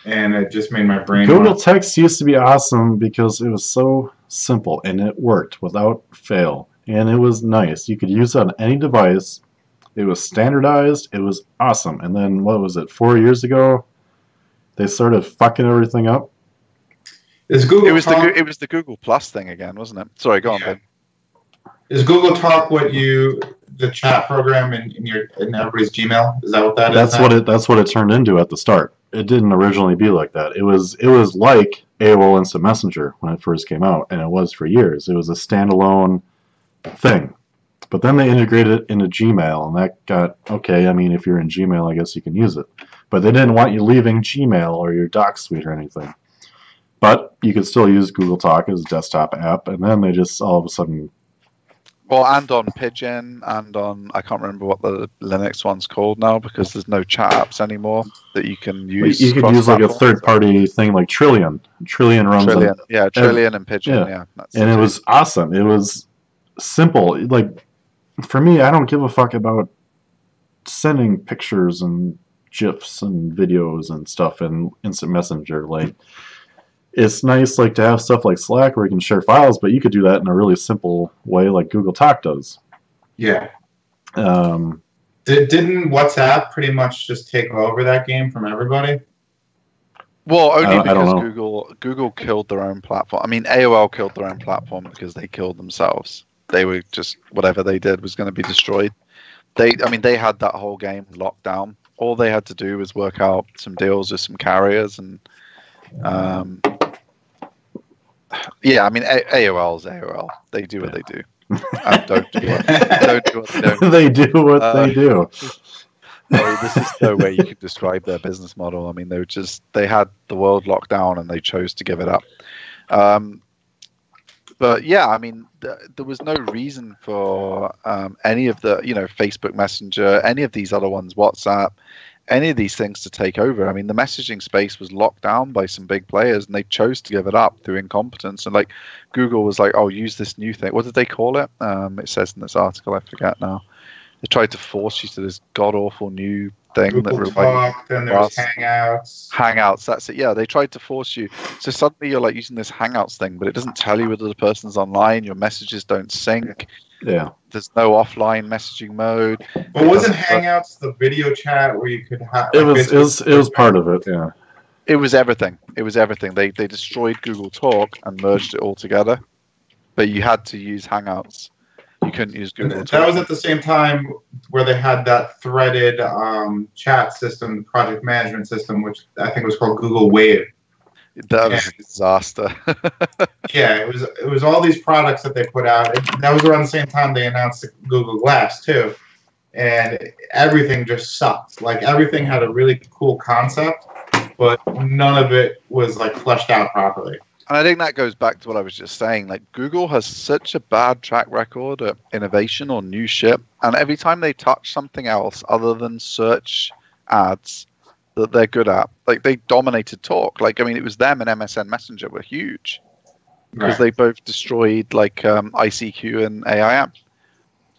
And it just made my brain Google Text used to be awesome because it was so simple and it worked without fail. And it was nice. You could use it on any device. It was standardized. It was awesome. And then, what was it, 4 years ago? They started fucking everything up. Is Google it was the Google Plus thing again, wasn't it? Sorry, go on, Ben. Is Google Talk the chat program in everybody's Gmail? Is that what that is? That's what it turned into at the start. It didn't originally be like that. It was like AOL Instant Messenger when it first came out, and it was for years. It was a standalone thing. But then they integrated it into Gmail, and that got, okay, I mean, if you're in Gmail, I guess you can use it. But they didn't want you leaving Gmail or your doc suite or anything. But you could still use Google Talk as a desktop app, and then they just all of a sudden... Well, and on Pigeon, and on, I can't remember what the Linux one's called now, because there's no chat apps anymore that you can use. You could use like a third-party thing like Trillion. Trillion runs Trillion, Trillion and Pigeon, yeah. And it was awesome. It was simple. Like, for me, I don't give a fuck about sending pictures and GIFs and videos and stuff in Instant Messenger. Like, it's nice like to have stuff like Slack where you can share files, but you could do that in a really simple way like Google Talk does. Yeah. Didn't WhatsApp pretty much just take over that game from everybody? Well, only because Google killed their own platform. I mean, AOL killed their own platform because they killed themselves. They were just, whatever they did was going to be destroyed. They had that whole game locked down. All they had to do was work out some deals with some carriers, and yeah, I mean, AOL's AOL. They do what they do. Don't do what they don't. They do what they do. This is no way you could describe their business model. I mean, they had the world locked down and they chose to give it up. But yeah, I mean, there was no reason for any of the, Facebook Messenger, any of these other ones, WhatsApp, any of these things to take over. I mean, the messaging space was locked down by some big players, and they chose to give it up through incompetence. And like Google was like, "Oh, use this new thing." What did they call it? It says in this article, I forget now. They tried to force you to this god awful new thing Google Talk, then there was Hangouts. Hangouts, that's it. Yeah, they tried to force you. So suddenly you're like using this Hangouts thing, but it doesn't tell you whether the person's online. Your messages don't sync. Yeah. There's no offline messaging mode. But wasn't Hangouts the video chat where you could have? It was part of it. Yeah. It was everything. It was everything. They destroyed Google Talk and merged it all together. But you had to use Hangouts. You couldn't use Google Talk. That was at the same time where they had that threaded chat system, project management system, which I think was called Google Wave. That was a disaster. Yeah, it was all these products that they put out. That was around the same time they announced the Google Glass too, and everything just sucked. Like everything had a really cool concept, but none of it was like fleshed out properly. And I think that goes back to what I was just saying. Like Google has such a bad track record at innovation or new shit, and every time they touch something else other than search ads that they're good at, like they dominated talk. Like I mean, it was them and MSN Messenger were huge because they both destroyed like ICQ and AIM.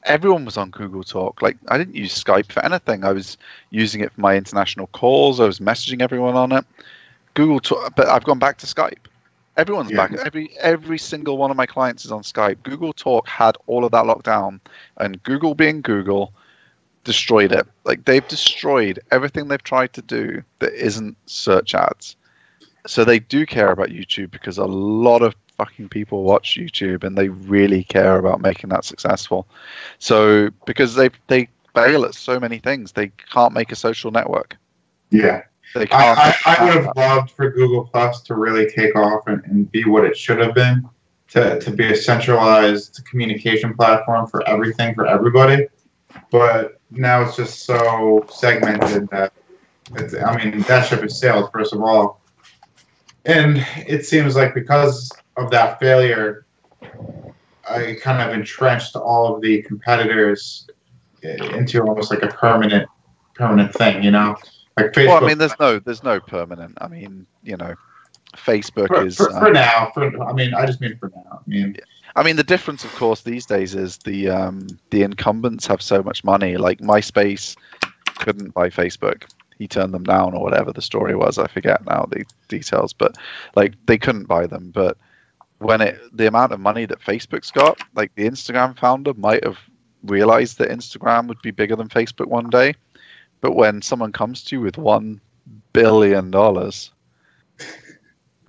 everyone was on Google Talk. Like, I didn't use Skype for anything. I was using it for my international calls. I was messaging everyone on it. Google Talk, but I've gone back to Skype. Everyone's back. Every single one of my clients is on Skype. Google Talk had all of that locked down, and Google, being Google, destroyed it. Like, they've destroyed everything they've tried to do that isn't search ads. So they do care about YouTube, because a lot of fucking people watch YouTube, and they really care about making that successful. So because they fail at so many things, they can't make a social network. Yeah. They can't. I would have loved for Google Plus to really take off and be what it should have been, to be a centralized communication platform for everything, for everybody. But now it's just so segmented that that ship has sailed, first of all. And it seems like because of that failure, I kind of entrenched all of the competitors into almost like a permanent thing, you know? Like Facebook. Well, I mean, there's no permanent. I mean, you know, Facebook is for now. I just mean for now. I mean, the difference, of course, these days is the incumbents have so much money. Like, MySpace couldn't buy Facebook. He turned them down, or whatever the story was. I forget now the details, but like, they couldn't buy them. But when the amount of money that Facebook's got, like, the Instagram founder might have realized that Instagram would be bigger than Facebook one day. But when someone comes to you with $1 billion,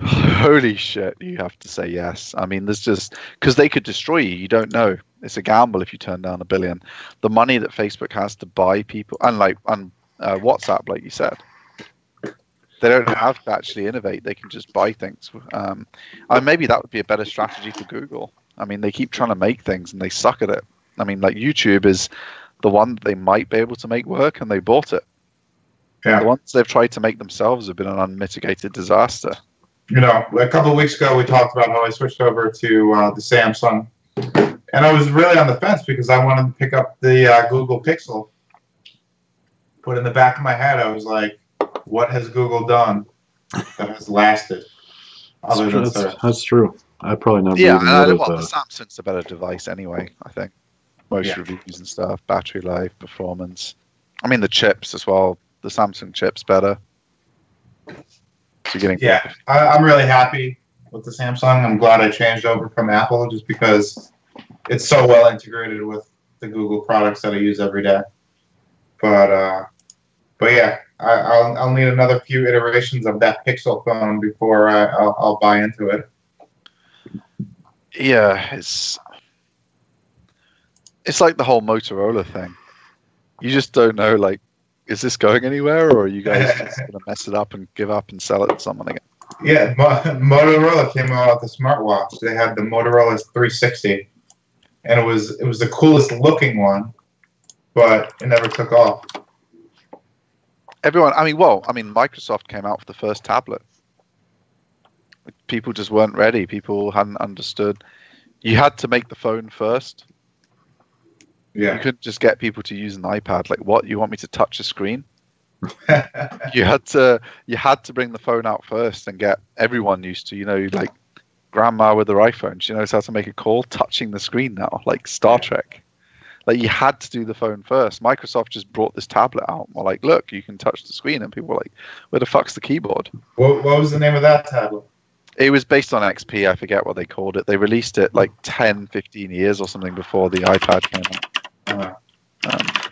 holy shit, you have to say yes. I mean, there's just, because they could destroy you. You don't know. It's a gamble if you turn down $1 billion. The money that Facebook has to buy people, unlike on WhatsApp, like you said, they don't have to actually innovate. They can just buy things. And maybe that would be a better strategy for Google. I mean, they keep trying to make things and they suck at it. I mean, like, YouTube is the one that they might be able to make work, and they bought it. Yeah. The ones they've tried to make themselves have been an unmitigated disaster. You know, a couple of weeks ago, we talked about how I switched over to the Samsung, and I was really on the fence because I wanted to pick up the Google Pixel. But in the back of my head, I was like, what has Google done that has lasted? That's true. I probably never. Yeah, and the Samsung's a better device anyway, I think. Most reviews and stuff, battery life, performance. I mean, the chips as well. The Samsung chips better. So I'm really happy with the Samsung. I'm glad I changed over from Apple, just because it's so well integrated with the Google products that I use every day. But yeah, I'll need another few iterations of that Pixel phone before I'll buy into it. Yeah, it's like the whole Motorola thing. You just don't know, like, is this going anywhere, or are you guys just going to mess it up and give up and sell it to someone again? Yeah, Motorola came out with the smartwatch. They had the Motorola 360, and it was the coolest looking one, but it never took off. Microsoft came out with the first tablet. People just weren't ready. People hadn't understood. You had to make the phone first. Yeah. You couldn't just get people to use an iPad. Like, what? You want me to touch a screen? You had to bring the phone out first and get everyone used to, like grandma with her iPhone. She knows how to make a call touching the screen now, like Star Trek. Like, you had to do the phone first. Microsoft just brought this tablet out. We're like, look, you can touch the screen. And people were like, where the fuck's the keyboard? What was the name of that tablet? It was based on XP. I forget what they called it. They released it like 10, 15 years or something before the iPad came out.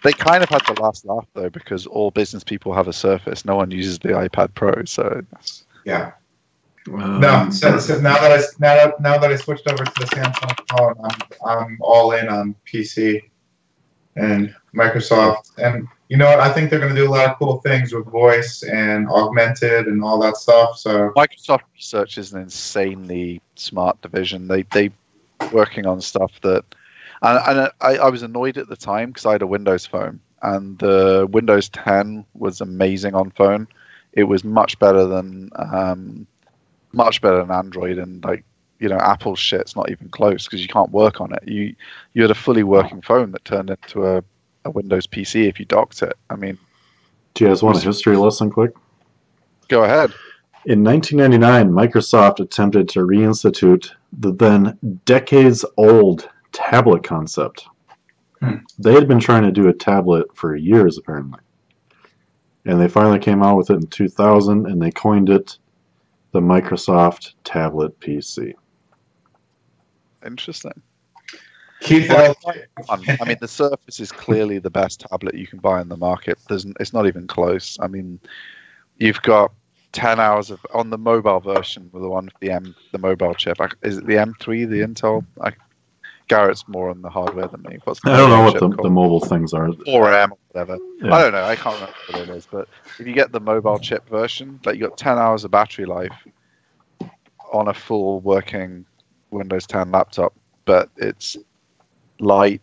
They kind of had the last laugh, though, because all business people have a Surface. No one uses the iPad Pro, so yeah. Now that I switched over to the Samsung phone, I'm all in on PC and Microsoft, and you know what? I think they're going to do a lot of cool things with voice and augmented and all that stuff. So Microsoft Research is an insanely smart division. They working on stuff that, and I was annoyed at the time because I had a Windows phone, and the Windows 10 was amazing on phone. It was much better than Android, and Apple's shit's not even close because you can't work on it. You had a fully working phone that turned into a Windows PC if you docked it. I mean, do you guys want a history lesson quick? Go ahead. In 1999, Microsoft attempted to reinstitute the then decades-old tablet concept. They had been trying to do a tablet for years, apparently. And they finally came out with it in 2000, and they coined it the Microsoft Tablet PC. Interesting. Keith, Well, I mean, the Surface is clearly the best tablet you can buy in the market. It's not even close. I mean, you've got 10 hours of on the mobile version with the one with the mobile chip. Is it the M3, the Intel? Garrett's more on the hardware than me. What's the I don't know what mobile chip the mobile things are. 4M or whatever. Yeah. I don't know. I can't remember what it is. But if you get the mobile chip version, like you got 10 hours of battery life on a full working Windows 10 laptop, but it's light.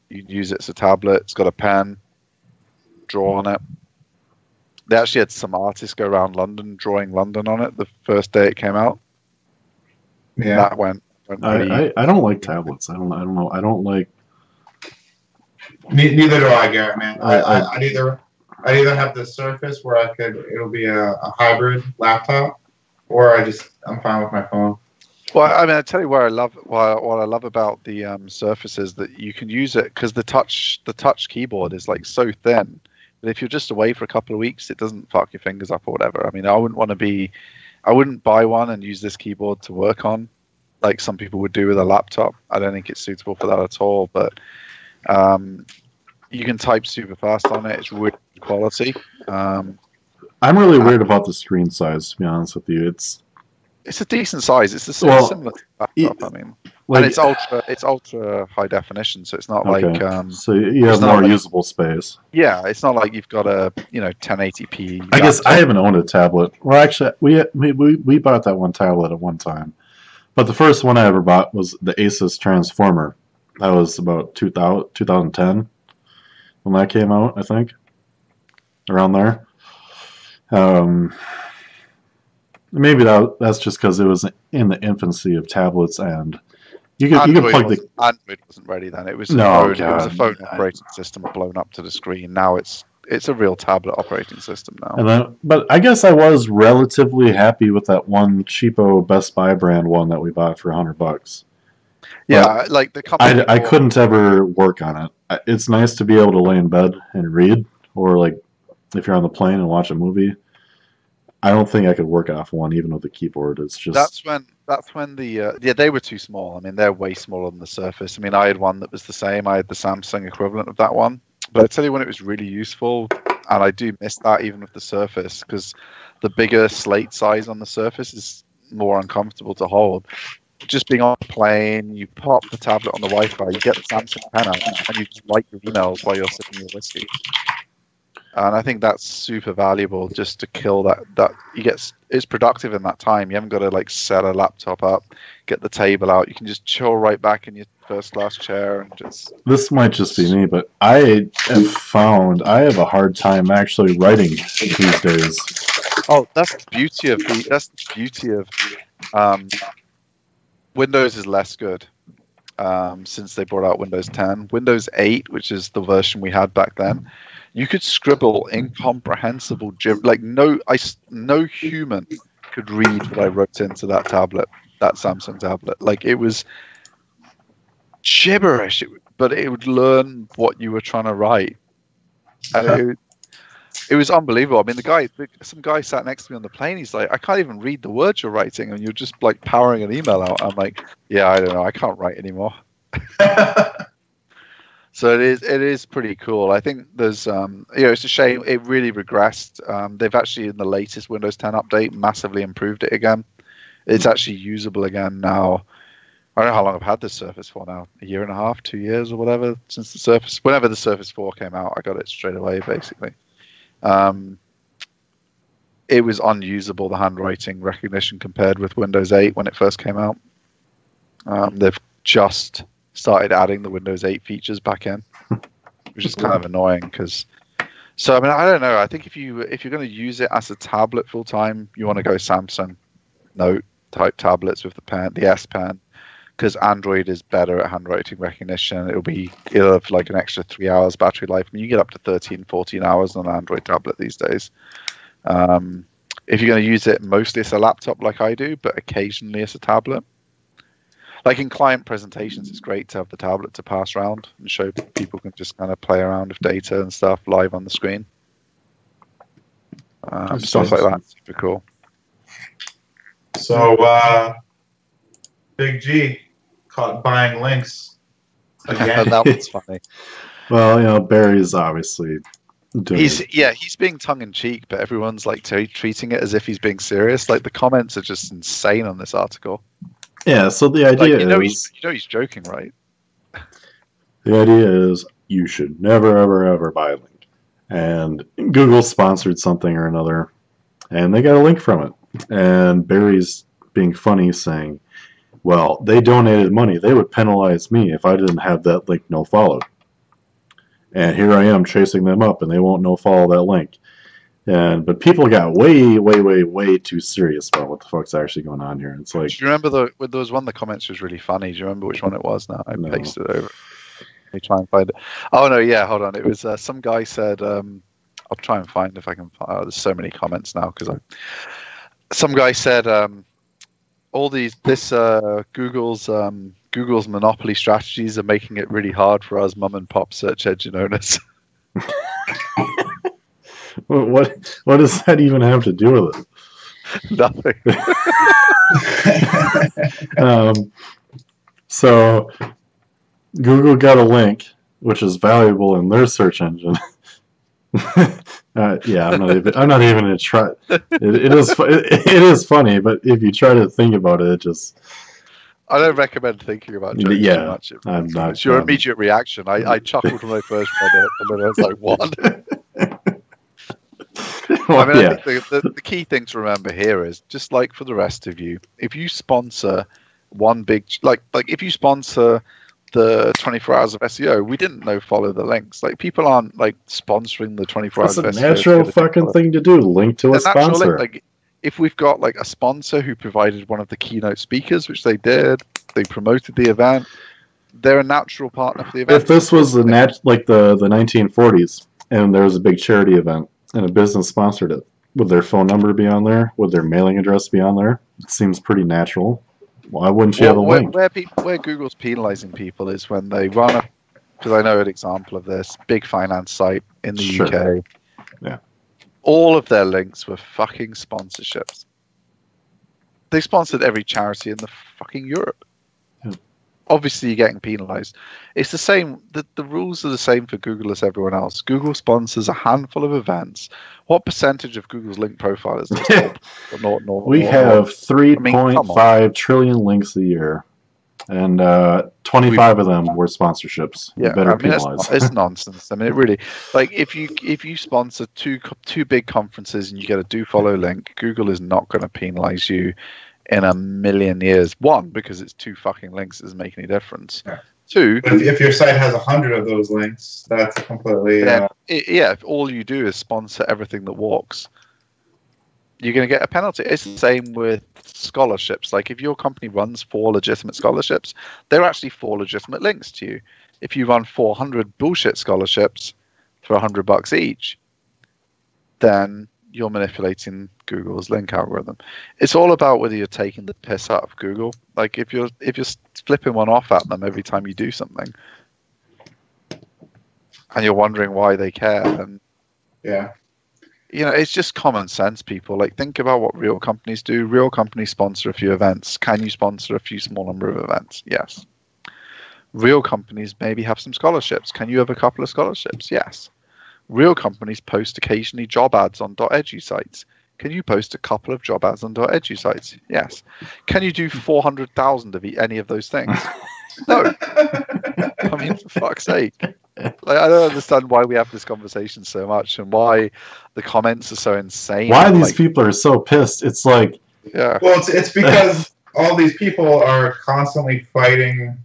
You can use it as a tablet. It's got a pen. Draw on it. They actually had some artists go around London drawing London on it the first day it came out. Yeah. That went pretty. I don't like tablets. I don't know. I don't like. Neither do I, Garrett, man. I'd either have the Surface where it'll be a hybrid laptop, or I'm fine with my phone. Well, I mean, I tell you what I love about the Surface is that you can use it because the touch keyboard is like so thin. But if you're just away for a couple of weeks, it doesn't fuck your fingers up or whatever. I mean, I wouldn't buy one and use this keyboard to work on, like some people would do with a laptop. I don't think it's suitable for that at all. But you can type super fast on it. It's really good quality. I'm really weird about the screen size. To be honest with you, it's a decent size. It's similar to laptop. I mean, like, and it's ultra high definition, so it's not okay. like so you have more usable space. Yeah, it's not like you've got a 1080p. I guess I haven't owned a tablet. Well, actually, we bought that one tablet at one time, but the first one I ever bought was the Asus Transformer. That was about 2010 when that came out, I think, around there. Maybe that's just because it was in the infancy of tablets, and you could plug the Android wasn't ready then. It was it was a phone operating system blown up to the screen. Now it's a real tablet operating system now. And then, but I guess I was relatively happy with that one cheapo Best Buy brand one that we bought for $100. Yeah, like the company. I couldn't ever work on it. It's nice to be able to lay in bed and read, or like if you're on the plane and watch a movie. I don't think I could work off one, even with a keyboard. It's just that's when they were too small. I mean, they're way smaller than the Surface. I mean, I had one that was the same. I had the Samsung equivalent of that one. But I tell you when it was really useful, and I do miss that even with the Surface, because the bigger slate size on the Surface is more uncomfortable to hold. Just being on a plane, you pop the tablet on the Wi-Fi, you get the Samsung pen out, and you just write your emails while you're sipping your whiskey. And I think that's super valuable just to kill that it's productive in that time. You haven't got to like set a laptop up, get the table out. You can just chill right back in your first class chair and just. This might just be me, but I have found I have a hard time actually writing these days. Oh, that's the beauty of Windows is less good since they brought out Windows 10. Windows 8, which is the version we had back then. You could scribble incomprehensible like no human could read what I wrote into that Samsung tablet. Like it was gibberish, but it would learn what you were trying to write. And it was unbelievable. I mean, some guy sat next to me on the plane. He's like, I can't even read the words you're writing, and you're just like powering an email out. I'm like, yeah, I don't know, I can't write anymore. So it is pretty cool. I think there's it's a shame it really regressed. They've actually in the latest Windows 10 update massively improved it again. It's actually usable again now. I don't know how long I've had this Surface for now. A year and a half, 2 years or whatever since the Surface. Whenever the Surface 4 came out, I got it straight away basically. It was unusable, the handwriting recognition compared with Windows 8 when it first came out. They've just started adding the Windows 8 features back in, which is kind of annoying because. So I mean, I don't know. I think if you're going to use it as a tablet full time, you want to go Samsung Note type tablets with the S Pen, because Android is better at handwriting recognition. It'll have like an extra 3 hours battery life. I mean, you get up to 13, 14 hours on an Android tablet these days. If you're going to use it mostly as a laptop like I do, but occasionally as a tablet. Like in client presentations, it's great to have the tablet to pass around and show people can just kind of play around with data and stuff live on the screen. Stuff like that, super cool. So, Big G caught buying links again. That was funny. Well, Barry's obviously doing He's being tongue in cheek, but everyone's like treating it as if he's being serious. Like the comments are just insane on this article. Yeah, so the idea is he's joking, right? The idea is you should never, ever, ever buy a link. And Google sponsored something or another, and they got a link from it. And Barry's being funny, saying, well, they donated money. They would penalize me if I didn't have that link no-followed. And here I am chasing them up, and they won't no-follow that link. But people got way, way, way, way too serious about what the fuck's actually going on here. It's like, do you remember there was one of the comments was really funny? Do you remember which one it was? Now I pasted it over. Let me try and find it. Oh no, yeah, hold on. It was some guy said. I'll try and find if I can. There's so many comments now because some guy said Google's monopoly strategies are making it really hard for us mum and pop search engine owners. What does that even have to do with it? Nothing. So Google got a link which is valuable in their search engine. Yeah, I'm not even gonna try. It is funny, but if you try to think about it, I don't recommend thinking about jokes too much. I'm not. It's your immediate reaction. I chuckled when I first read it, and then I was like, "What?" I think the key thing to remember here is just like for the rest of you, if you sponsor one big like if you sponsor the 24 hours of SEO, we didn't follow the links. Like people aren't like sponsoring the 24 hours of SEO. It's a natural fucking thing to do. Link to a sponsor. Like if we've got like a sponsor who provided one of the keynote speakers, which they did, they promoted the event, they're a natural partner for the event. If this was the 1940s and there was a big charity event and a business sponsored it, would their phone number be on there? Would their mailing address be on there? It seems pretty natural. Why wouldn't you have a link? Where Google's penalizing people is when they run a, because I know an example of this, big finance site in the UK. Yeah. All of their links were fucking sponsorships. They sponsored every charity in the fucking Europe. Yeah. Obviously, you're getting penalized. It's the same. The rules are the same for Google as everyone else. Google sponsors a handful of events. What percentage of Google's link profile is this? We have 3.5 trillion links a year, and 25 of them were sponsorships. Yeah, it's nonsense. I mean, it really, like if you sponsor two big conferences and you get a do follow link, Google is not going to penalize you in a million years. One, because it's two fucking links, it doesn't make any difference. Yeah. Two, if your site has 100 of those links, that's completely if all you do is sponsor everything that walks, you're going to get a penalty. It's the same with scholarships. Like if your company runs 4 legitimate scholarships, they're actually 4 legitimate links to you. If you run 400 bullshit scholarships for $100 each, then you're manipulating Google's link algorithm. It's all about whether you're taking the piss out of Google. Like if you're flipping one off at them every time you do something, and you're wondering why they care, and it's just common sense, people. Like think about what real companies do. Real companies sponsor a few events. Can you sponsor a few small number of events? Yes. Real companies maybe have some scholarships. Can you have a couple of scholarships? Yes. Real companies post occasionally job ads on .edu sites. Can you post a couple of job ads on .edu sites? Yes. Can you do 400,000 of any of those things? No. I mean, for fuck's sake. Like, I don't understand why we have this conversation so much and why the comments are so insane. Why these people are so pissed. It's like... Yeah. Well, it's because all these people are constantly fighting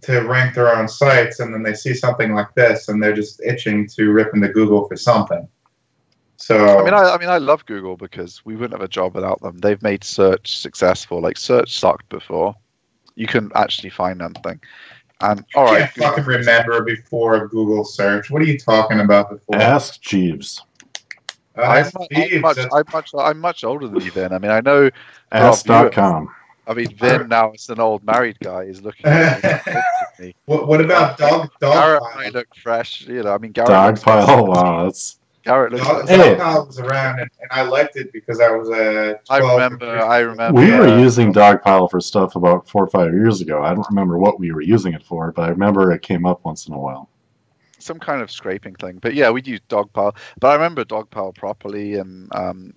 to rank their own sites, and then they see something like this, and they're just itching to rip into Google for something. So I mean, I love Google because we wouldn't have a job without them. They've made search successful. Like search sucked before. You couldn't actually find anything. And all right, I can't fucking remember before Google search. What are you talking about before? Ask Jeeves. I'm much older than you then. I mean, I know Ask.com. I mean, Vin now is an old married guy. Is looking at me. What about dog Garrett pile? might look fresh. You know, I mean, Garrett looks Dogpile. Wow, that's. Garrett looks like Hey. Dog pile was around, and I liked it because I was a 12. I remember. We were using Dogpile for stuff about 4 or 5 years ago. I don't remember what we were using it for, but I remember it came up once in a while. Some kind of scraping thing, but yeah, we'd use Dogpile. But I remember Dogpile properly and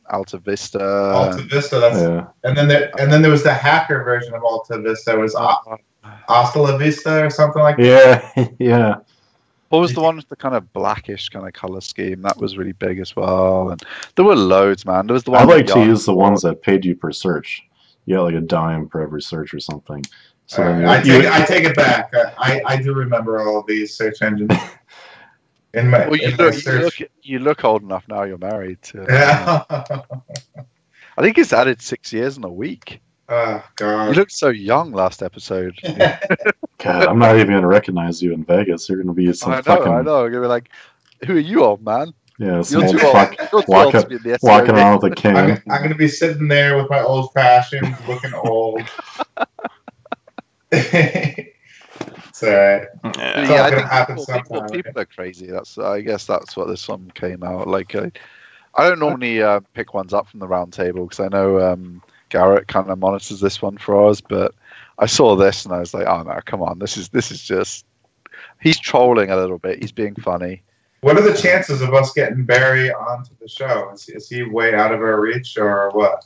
Alta Vista. Alta Vista, that's and then there was the hacker version of Alta Vista. It was Hasta La Vista or something like that. Yeah, yeah. What was the one with the kind of blackish kind of color scheme? That was really big as well. And there were loads, man. There was the one. I like to use the ones that paid you per search. You got like a dime for every search or something. So I take it back. I do remember all of these search engines. You look old enough now. You're married. Yeah. I think it's added 6 years in a week. Oh God! You looked so young last episode. God, I'm not even gonna recognize you in Vegas. You're gonna be some fucking. I know. You're gonna be like, "Who are you, old man?" Yeah, some you're old too old. walking around with a cane. I'm gonna be sitting there with my old fashioned, looking old. It's alright. Yeah, I think people are crazy. I guess that's what this one came out like. I don't normally pick ones up from the round table because I know Garrett kind of monitors this one for us, but I saw this and I was like, oh no, come on, this is just he's trolling a little bit. He's being funny. What are the chances of us getting Barry onto the show? Is he way out of our reach or what?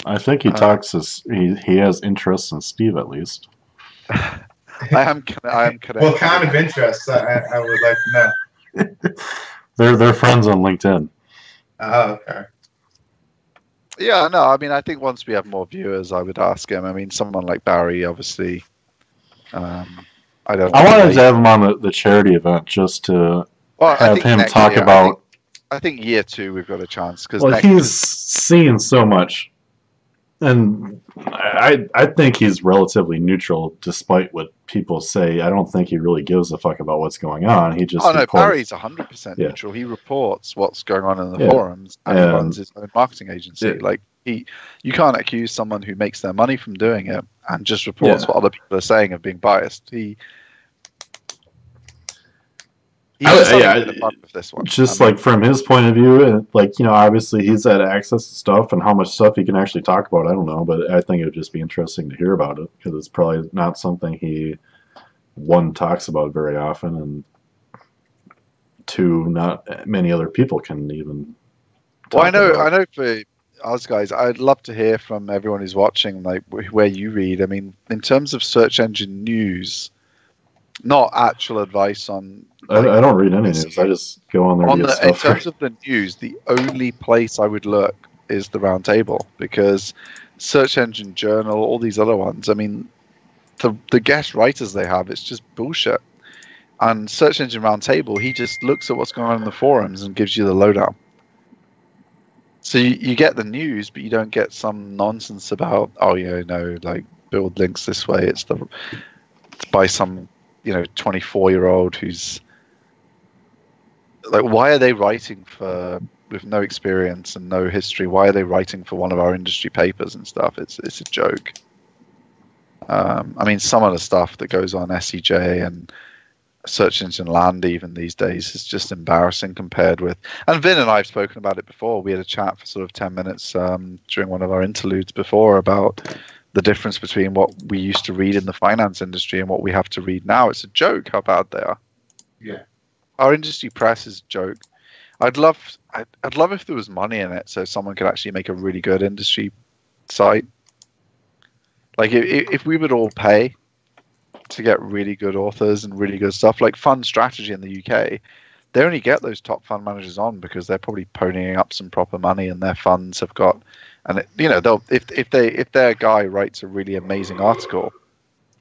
I think he talks he has interest in Steve at least. I am connected. What kind of interest? I would like to know. They're friends on LinkedIn. Oh, okay. Yeah, no, I mean, I think once we have more viewers, I would ask him. I mean, someone like Barry, obviously. I wanted to have him on the charity event just to have him talk about. I think year 2 we've got a chance because he's seen so much, and I think he's relatively neutral despite what people say. I don't think he really gives a fuck about what's going on. He just Barry's 100% neutral. He reports what's going on in the forums and he runs his own marketing agency. Like you can't accuse someone who makes their money from doing it and just reports what other people are saying of being biased. This one. Just like from his point of view, obviously he's had access to stuff, and how much stuff he can actually talk about, I don't know, but I think it would just be interesting to hear about it because it's probably not something he talks about very often, and 2, not many other people can even. I know for us guys, I'd love to hear from everyone who's watching, like where you read. I mean, in terms of search engine news, not actual advice on. I don't read any news. I just go on there and get stuff. In terms of the news, the only place I would look is the round table because Search Engine Journal, all these other ones, I mean, the guest writers they have, it's just bullshit. And Search Engine Roundtable, he just looks at what's going on in the forums and gives you the lowdown. So you get the news, but you don't get some nonsense about, build links this way. It's by some 24-year-old who's like, why are they writing with no experience and no history? Why are they writing for one of our industry papers and stuff? It's a joke. I mean, some of the stuff that goes on SEJ and Search Engine Land even these days is just embarrassing compared with. And Vin and I have spoken about it before. We had a chat for sort of 10 minutes during one of our interludes before about the difference between what we used to read in the finance industry and what we have to read now. It's a joke how bad they are. Yeah. Our industry press is a joke. I'd love if there was money in it so someone could actually make a really good industry site. Like if we would all pay to get really good authors and really good stuff, like Fund Strategy in the UK, they only get those top fund managers on because they're probably ponying up some proper money and their funds have got, and they'll if their guy writes a really amazing article,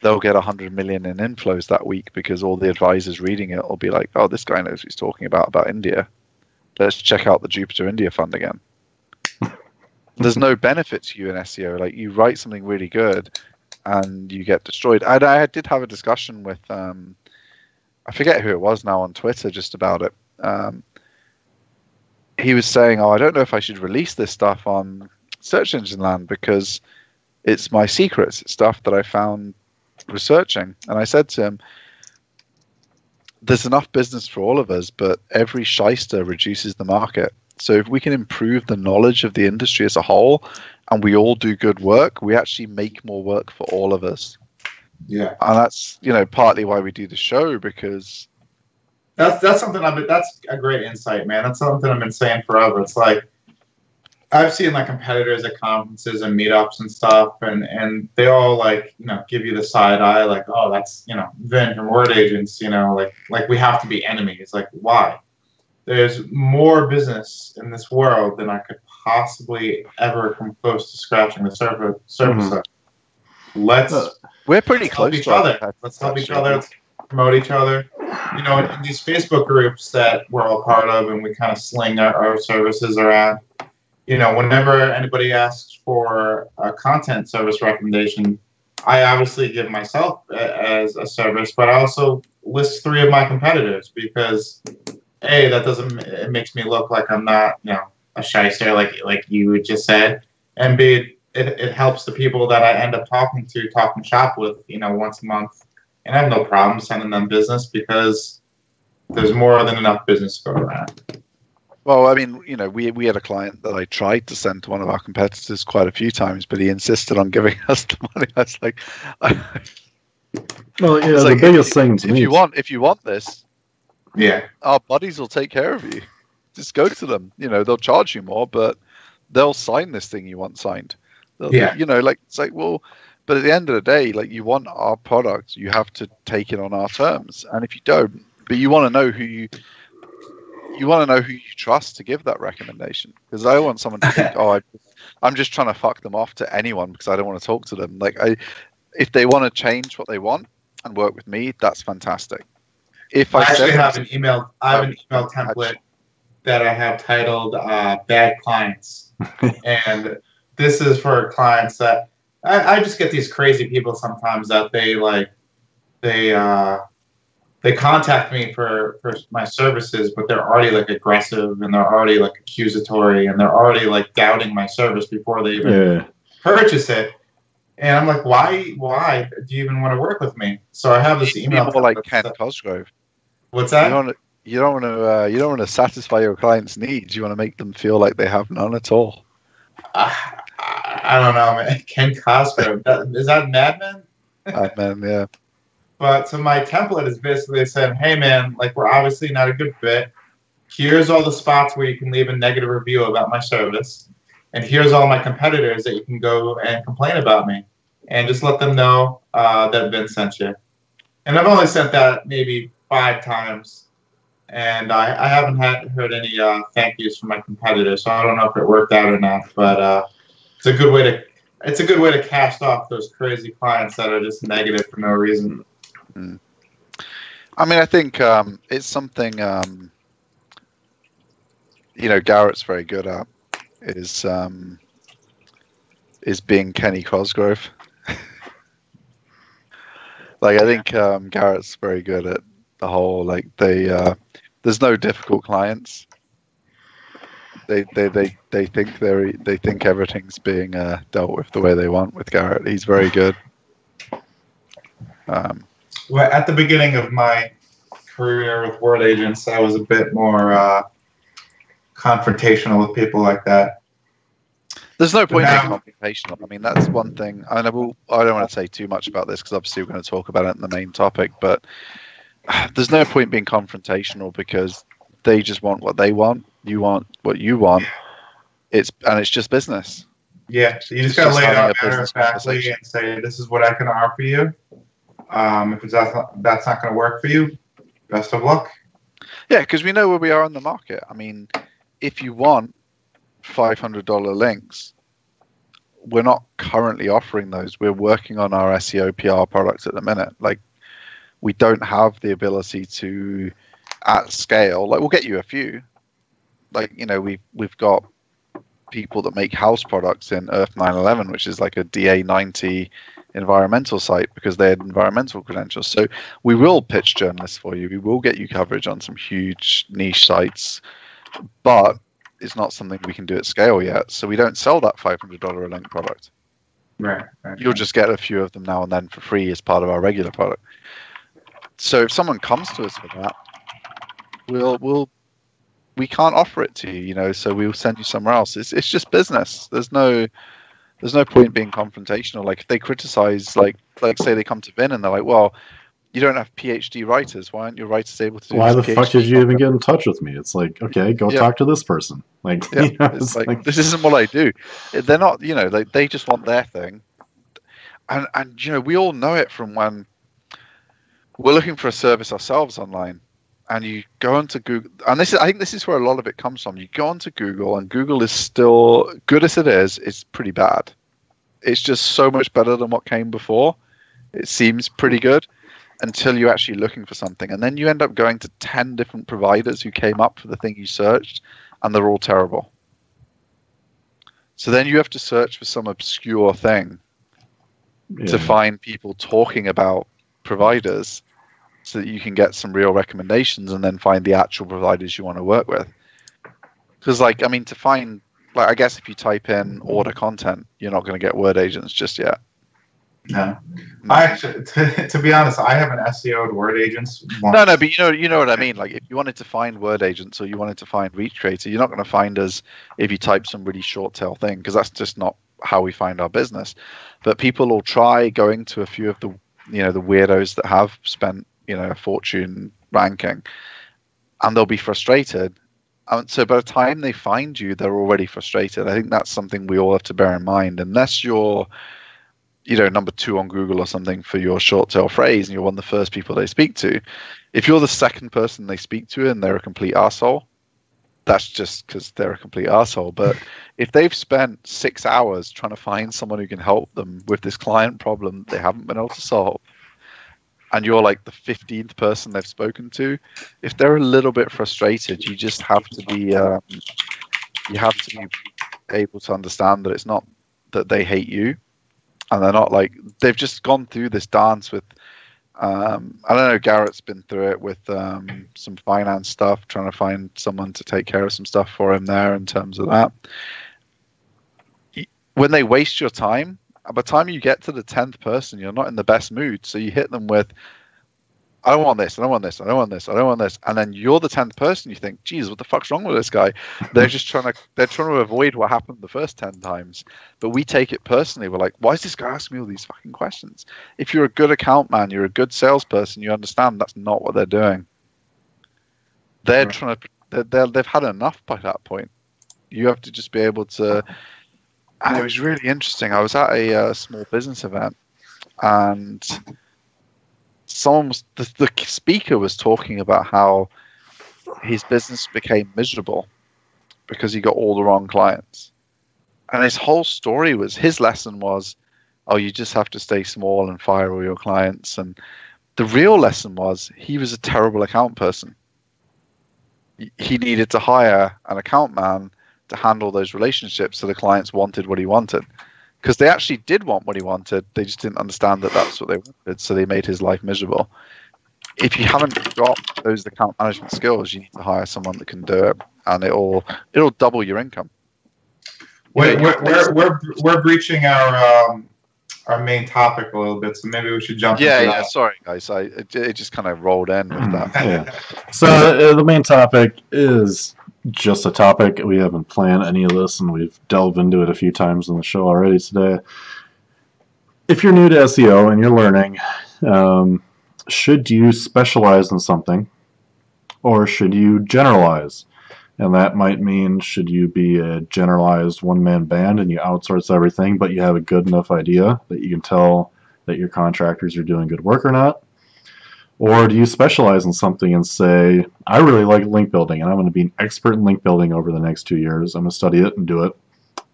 they'll get 100 million in inflows that week because all the advisors reading it will be like, oh, this guy knows what he's talking about India. Let's check out the Jupiter India Fund again. There's no benefit to you in SEO. Like, you write something really good and you get destroyed. And I did have a discussion with, I forget who it was now on Twitter just about it. He was saying, I don't know if I should release this stuff on Search Engine Land because It's my secrets. It's stuff that I found researching. And I said to him, there's enough business for all of us, but every shyster reduces the market. So if we can improve the knowledge of the industry as a whole and we all do good work, we actually make more work for all of us. Yeah. And that's, partly why we do the show, because that's something that's a great insight, man. That's something I've been saying forever. It's like I've seen like competitors at conferences and meetups and stuff, and they all give you the side eye, like, oh, that's Vin from Word Agents, like we have to be enemies. Like, why? There's more business in this world than I could possibly ever come close to scratching the surface of. We're pretty close to each other. Let's help each other. Let's promote each other. In these Facebook groups that we're all part of, and we kind of sling our services around. Whenever anybody asks for a content service recommendation, I obviously give myself as a service, but I also list 3 of my competitors because A, it makes me look like I'm not, a shyster like you just said, and B, it helps the people that I end up talking shop with, once a month, and I have no problem sending them business because there's more than enough business to go around. Well, I mean, we had a client that I tried to send to one of our competitors quite a few times, but he insisted on giving us the money. I was like, well, yeah, the biggest thing to me. If you want this, yeah, our buddies will take care of you. Just go to them. They'll charge you more, but they'll sign this thing you want signed. It's like, well, but at the end of the day, like, you want our product, you have to take it on our terms, and if you don't, but you want to know who you trust to give that recommendation, because I don't want someone to think, oh, I'm just trying to fuck them off to anyone because I don't want to talk to them. Like, if they want to change what they want and work with me, that's fantastic. If I actually have an email template that I have titled "Bad Clients," and this is for clients that I just get these crazy people sometimes that they contact me for my services, but they're already like aggressive and they're already like accusatory and they're already like doubting my service before they even purchase it. And I'm like, why do you even want to work with me? So I have this email. People like Ken Cosgrove. What's that? You don't want to satisfy your clients' needs. You want to make them feel like they have none at all. I don't know, man. Ken Cosgrove. Is that Mad Men? Mad Men, yeah. But so my template is basically saying, hey, man, like, we're obviously not a good fit. Here's all the spots where you can leave a negative review about my service. And here's all my competitors that you can go and complain about me. And just let them know that Vin sent you. And I've only sent that maybe 5 times. And I haven't heard any thank yous from my competitors. So I don't know if it worked out or not. But it's a good way to cast off those crazy clients that are just negative for no reason. I mean, I think it's something Garrett's very good at is being Kenny Cosgrove. Like, I think Garrett's very good at the whole, like, there's no difficult clients. They think everything's being dealt with the way they want with Garrett. He's very good. Well, at the beginning of my career with Word Agents, I was a bit more confrontational with people like that. There's no point being confrontational. I mean, that's one thing. I don't want to say too much about this because obviously we're going to talk about it in the main topic, but there's no point being confrontational because they just want what they want. You want what you want. It's just business. Yeah, so you just got to lay it out matter of factly and say, this is what I can offer you. If that's not going to work for you, best of luck. Yeah, because we know where we are on the market. I mean, if you want $500 links, we're not currently offering those. We're working on our SEO PR products at the minute. Like, we don't have the ability to, at scale, like, we'll get you a few. Like, we've got people that make house products in Earth 911, which is like a DA90 environmental site because they had environmental credentials. So we will pitch journalists for you. We will get you coverage on some huge niche sites, but it's not something we can do at scale yet. So we don't sell that $500 a link product. Right. You'll just get a few of them now and then for free as part of our regular product. So if someone comes to us for that, we can't offer it to you, so we'll send you somewhere else. It's just business. There's no point being confrontational. Like if they criticize, like say they come to Vin and they're like, well, you don't have PhD writers. Why aren't your writers able to do Why this the fuck PhD did you even content? get in touch with me? It's like, okay, go Yeah. talk to this person. Like, Yeah, it's it's like this isn't what I do. They're not, like they just want their thing. And we all know it from when we're looking for a service ourselves online, and you go onto Google, and I think this is where a lot of it comes from. You go onto Google, and Google is still good as it is. It's pretty bad. It's just so much better than what came before. It seems pretty good until you're actually looking for something, and then you end up going to 10 different providers who came up for the thing you searched, and they're all terrible. So then you have to search for some obscure thing to find people talking about providers so that you can get some real recommendations and then find the actual providers you want to work with. Because, to find, I guess if you type in order content, you're not going to get word agents just yet. No. I actually, to be honest, I haven't SEO'd word agents once. No, but you know what I mean. Like if you wanted to find word agents or you wanted to find Reach Creator, you're not going to find us if you type some really short tail thing, because that's just not how we find our business. But people will try going to a few of the the weirdos that have spent a fortune ranking, and they'll be frustrated. And so by the time they find you, they're already frustrated. I think that's something we all have to bear in mind. Unless you're number 2 on Google or something for your short tail phrase, and you're one of the first people they speak to. If you're the second person they speak to and they're a complete arsehole, that's just because they're a complete arsehole. But if they've spent 6 hours trying to find someone who can help them with this client problem they haven't been able to solve, and you're like the 15th person they've spoken to, if they're a little bit frustrated, you just have to be able to understand that it's not that they hate you. And they're not they've just gone through this dance with, I don't know, Garrett's been through it with some finance stuff, trying to find someone to take care of some stuff for him there in terms of that. When they waste your time, by the time you get to the 10th person, you're not in the best mood. So you hit them with, I don't want this, I don't want this, I don't want this, I don't want this. And then you're the 10th person, you think, geez, what the fuck's wrong with this guy? They're trying to avoid what happened the first 10 times. But we take it personally. We're like, why is this guy asking me all these fucking questions? If you're a good account man, you're a good salesperson, you understand that's not what they're doing. They're trying to, they've had enough by that point. You have to just be able to, and it was really interesting. I was at a small business event, and the speaker was talking about how his business became miserable because he got all the wrong clients. And his whole story was, his lesson was, oh, you just have to stay small and fire all your clients. And the real lesson was, he was a terrible account person. He needed to hire an account man to handle those relationships so the clients wanted what he wanted. Because they actually did want what he wanted. They just didn't understand that that's what they wanted, so they made his life miserable. If you haven't got those account management skills, you need to hire someone that can do it, and it'll double your income. Wait, we're breaching our main topic a little bit, so maybe we should jump into that. Yeah, sorry guys, it just kind of rolled in with that. Yeah. So the main topic is just a topic. We haven't planned any of this, and we've delved into it a few times on the show already today. If you're new to SEO and you're learning, should you specialize in something, or should you generalize? And that might mean, should you be a generalized one-man band and you outsource everything, but you have a good enough idea that you can tell that your contractors are doing good work or not? Or do you specialize in something and say, I really like link building, and I'm going to be an expert in link building over the next 2 years. I'm going to study it and do it,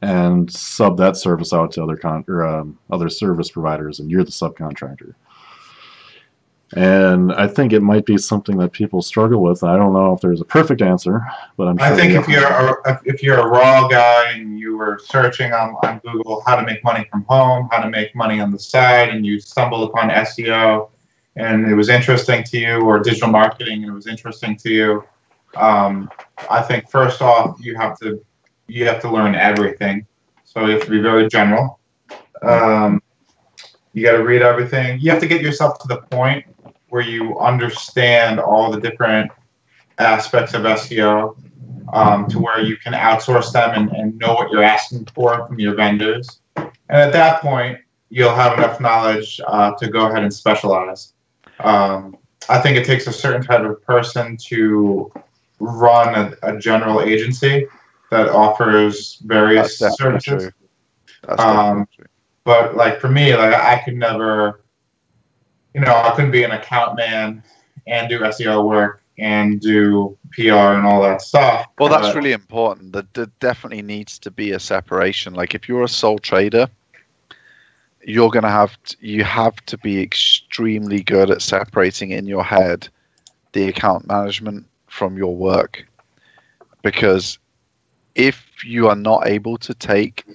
and sub that service out to other service providers, and you're the subcontractor. And I think it might be something that people struggle with. I don't know if there's a perfect answer, but I'm sure. I think if you're a raw guy and you were searching on Google how to make money from home, how to make money on the side, and you stumbled upon SEO, and it was interesting to you, or digital marketing, and it was interesting to you, I think first off you have to learn everything. So you have to be very general. You got to read everything. You have to get yourself to the point where you understand all the different aspects of SEO, to where you can outsource them and know what you're asking for from your vendors. And at that point, you'll have enough knowledge to go ahead and specialize. I think it takes a certain type of person to run a general agency that offers various services. True. That's definitely true. But like for me, like I could never, I couldn't be an account man and do SEO work and do PR and all that stuff. Well, that's really important. There definitely needs to be a separation. Like if you're a sole trader, you have to be extremely good at separating in your head the account management from your work. Because if you are not able to take,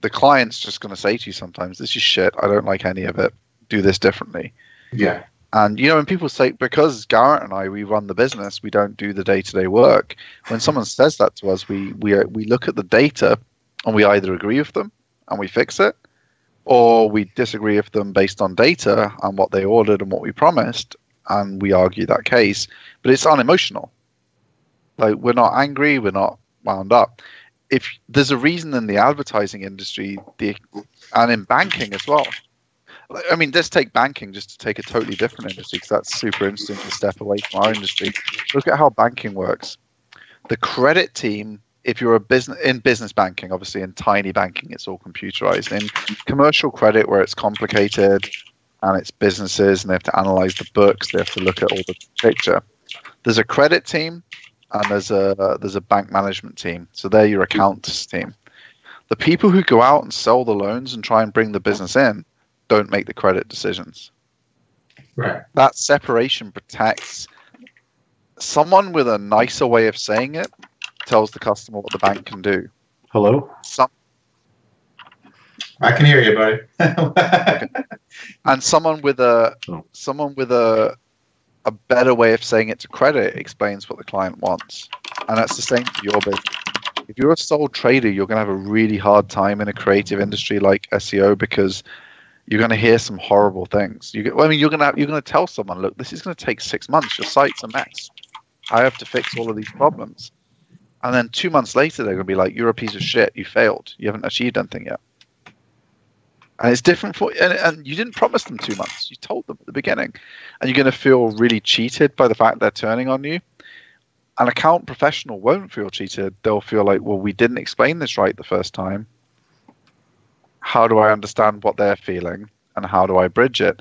the client's just going to say to you sometimes, this is shit, I don't like any of it, do this differently. Yeah. And, when people say, because Garrett and I, we run the business, we don't do the day-to-day work. When someone says that to us, we look at the data and we either agree with them and we fix it, or we disagree with them based on data and what they ordered and what we promised, and we argue that case. But it's unemotional. Like, we're not angry, we're not wound up. If there's a reason in the advertising industry, and in banking as well. I mean, let's take banking just to take a totally different industry, because that's super interesting to step away from our industry. Look at how banking works. The credit team, if you're in business banking, obviously in tiny banking, it's all computerized. In commercial credit, where it's complicated and it's businesses and they have to analyze the books, they have to look at all the picture. There's a credit team and there's a bank management team. So they're your accounts team. The people who go out and sell the loans and try and bring the business in don't make the credit decisions. Right. That separation protects. Someone with a nicer way of saying it tells the customer what the bank can do. Hello? I can hear you, buddy. Okay. And someone with a better way of saying it to credit explains what the client wants. And that's the same for your business. If you're a sole trader, you're going to have a really hard time in a creative industry like SEO, because you're going to hear some horrible things. You're going to tell someone, look, this is going to take 6 months. Your site's a mess. I have to fix all of these problems. And then 2 months later, they're going to be like, you're a piece of shit. You failed. You haven't achieved anything yet. And it's different and you didn't promise them 2 months. You told them at the beginning. And you're going to feel really cheated by the fact they're turning on you. An account professional won't feel cheated. They'll feel like, well, we didn't explain this right the first time. How do I understand what they're feeling? And how do I bridge it?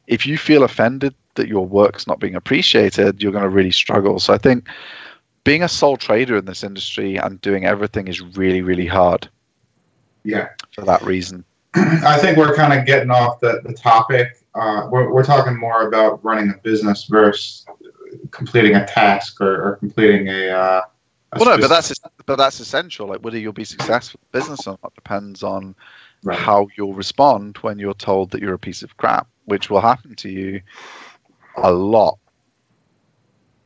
If you feel offended that your work's not being appreciated, you're going to really struggle. So I think being a sole trader in this industry and doing everything is really, really hard. Yeah. For that reason. I think we're kind of getting off the topic. We're talking more about running a business versus completing a task or completing a well, no, but that's essential. Like, whether you'll be successful in business or not depends on how you'll respond when you're told that you're a piece of crap, which will happen to you a lot.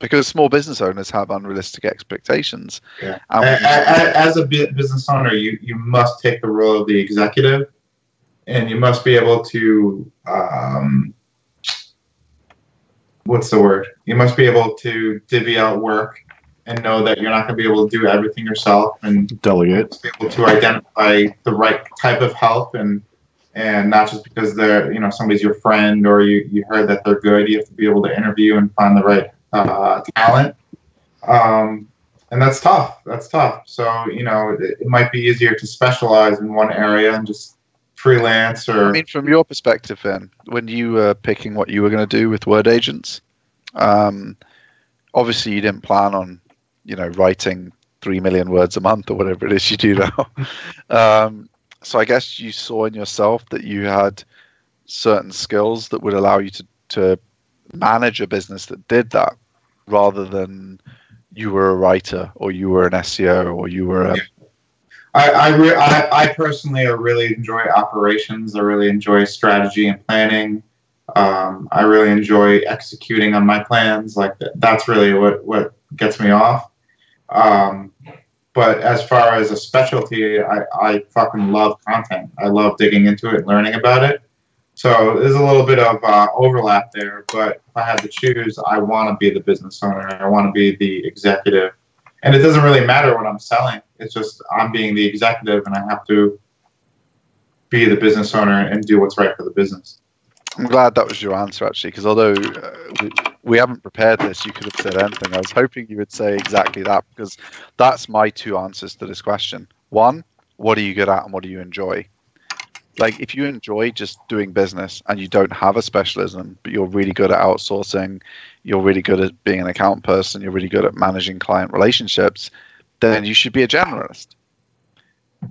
Because small business owners have unrealistic expectations. Yeah. As a business owner, you must take the role of the executive, and you must be able to, what's the word? You must be able to divvy out work and know that you're not going to be able to do everything yourself, and delegate. Be able to identify the right type of help, and not just because they're, somebody's your friend or you heard that they're good. You have to be able to interview and find the right talent. And that's tough. So, it might be easier to specialize in one area and just freelance or... I mean, from your perspective then, when you were picking what you were going to do with word agents, obviously you didn't plan on, writing 3 million words a month or whatever it is you do now. So I guess you saw in yourself that you had certain skills that would allow you to manage a business that did that, rather than you were a writer or you were an SEO or you were a... I personally really enjoy operations. I really enjoy strategy and planning. I really enjoy executing on my plans. Like that's really what gets me off. But as far as a specialty, I fucking love content. I love digging into it and learning about it. So there's a little bit of overlap there. But if I had to choose, I want to be the business owner. I want to be the executive. And it doesn't really matter what I'm selling. It's just I'm being the executive, and I have to be the business owner and do what's right for the business. I'm glad that was your answer, actually, because although we haven't prepared this, you could have said anything. I was hoping you would say exactly that, because that's my two answers to this question. One, what are you good at and what do you enjoy? Like, if you enjoy just doing business and you don't have a specialism, but you're really good at outsourcing, you're really good at being an account person, you're really good at managing client relationships, then you should be a generalist.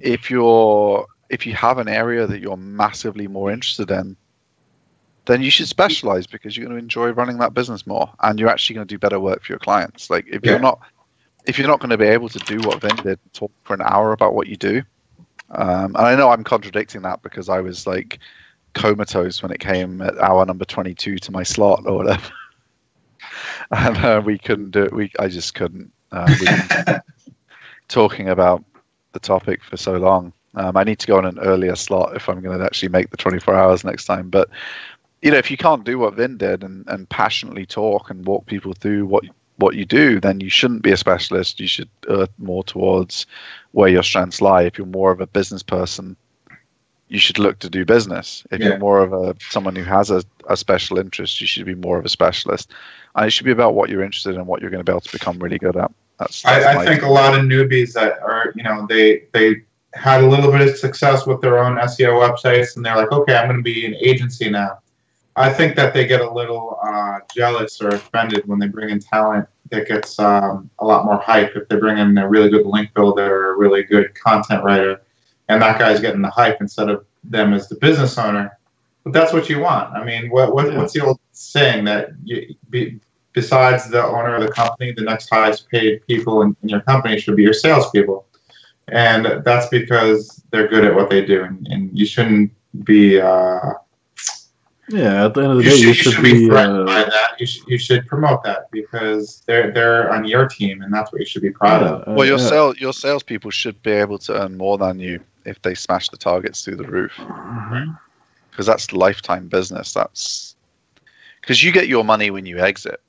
If you have an area that you're massively more interested in, then you should specialize, because you're going to enjoy running that business more, and you're actually going to do better work for your clients. Like, if you're not going to be able to do what Vin did, talk for an hour about what you do, and I know I'm contradicting that because I was like comatose when it came at hour number 22 to my slot or whatever, and we couldn't do it. I just couldn't. Talking about the topic for so long. I need to go on an earlier slot if I'm going to actually make the 24 hours next time. But if you can't do what Vin did and passionately talk and walk people through what you do, then you shouldn't be a specialist. You should more towards where your strengths lie. If you're more of a business person, you should look to do business. If you're more of someone who has a special interest, you should be more of a specialist. And it should be about what you're interested in and what you're going to be able to become really good at. That's I think a lot of newbies that are, they had a little bit of success with their own SEO websites, and they're like, okay, I'm going to be an agency now. I think that they get a little jealous or offended when they bring in talent that gets a lot more hype. If they bring in a really good link builder or a really good content writer, and that guy's getting the hype instead of them as the business owner. But that's what you want. I mean, what's the old saying that besides the owner of the company, the next highest paid people in your company should be your salespeople? And that's because they're good at what they do, and you shouldn't be. At the end of the day, you should be threatened by that. You should promote that because they're on your team, and that's what you should be proud of. Well, your salespeople should be able to earn more than you if they smash the targets through the roof, because that's lifetime business. That's because you get your money when you exit.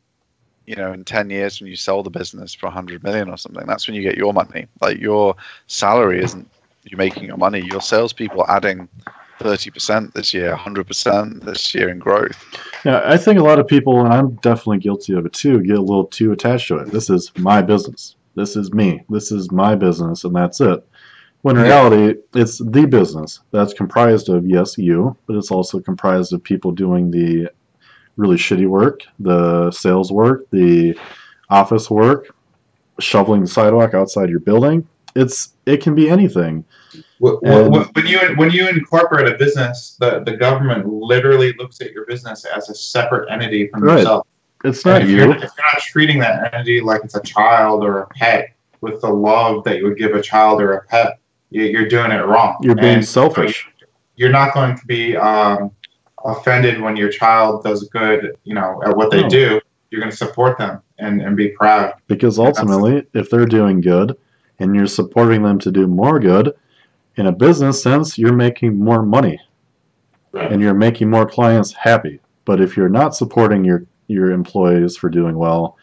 In 10 years when you sell the business for 100 million or something, that's when you get your money. Like, your salary isn't you making your money. Your salespeople adding 30% this year, 100% this year in growth. Yeah, I think a lot of people, and I'm definitely guilty of it too, get a little too attached to it. This is my business. This is me. This is my business, and that's it. When in reality, it's the business that's comprised of, yes, you, but it's also comprised of people doing the really shitty work, the sales work, the office work, shoveling the sidewalk outside your building. It can be anything. When you incorporate a business, the government literally looks at your business as a separate entity from yourself. It's not if you're not treating that entity like it's a child or a pet with the love that you would give a child or a pet, you're doing it wrong. You're being selfish. You're not going to be offended when your child does good, at what they do. You're going to support them and be proud. Because ultimately, if they're doing good and you're supporting them to do more good, in a business sense, you're making more money. Right. And you're making more clients happy. But if you're not supporting your employees for doing well,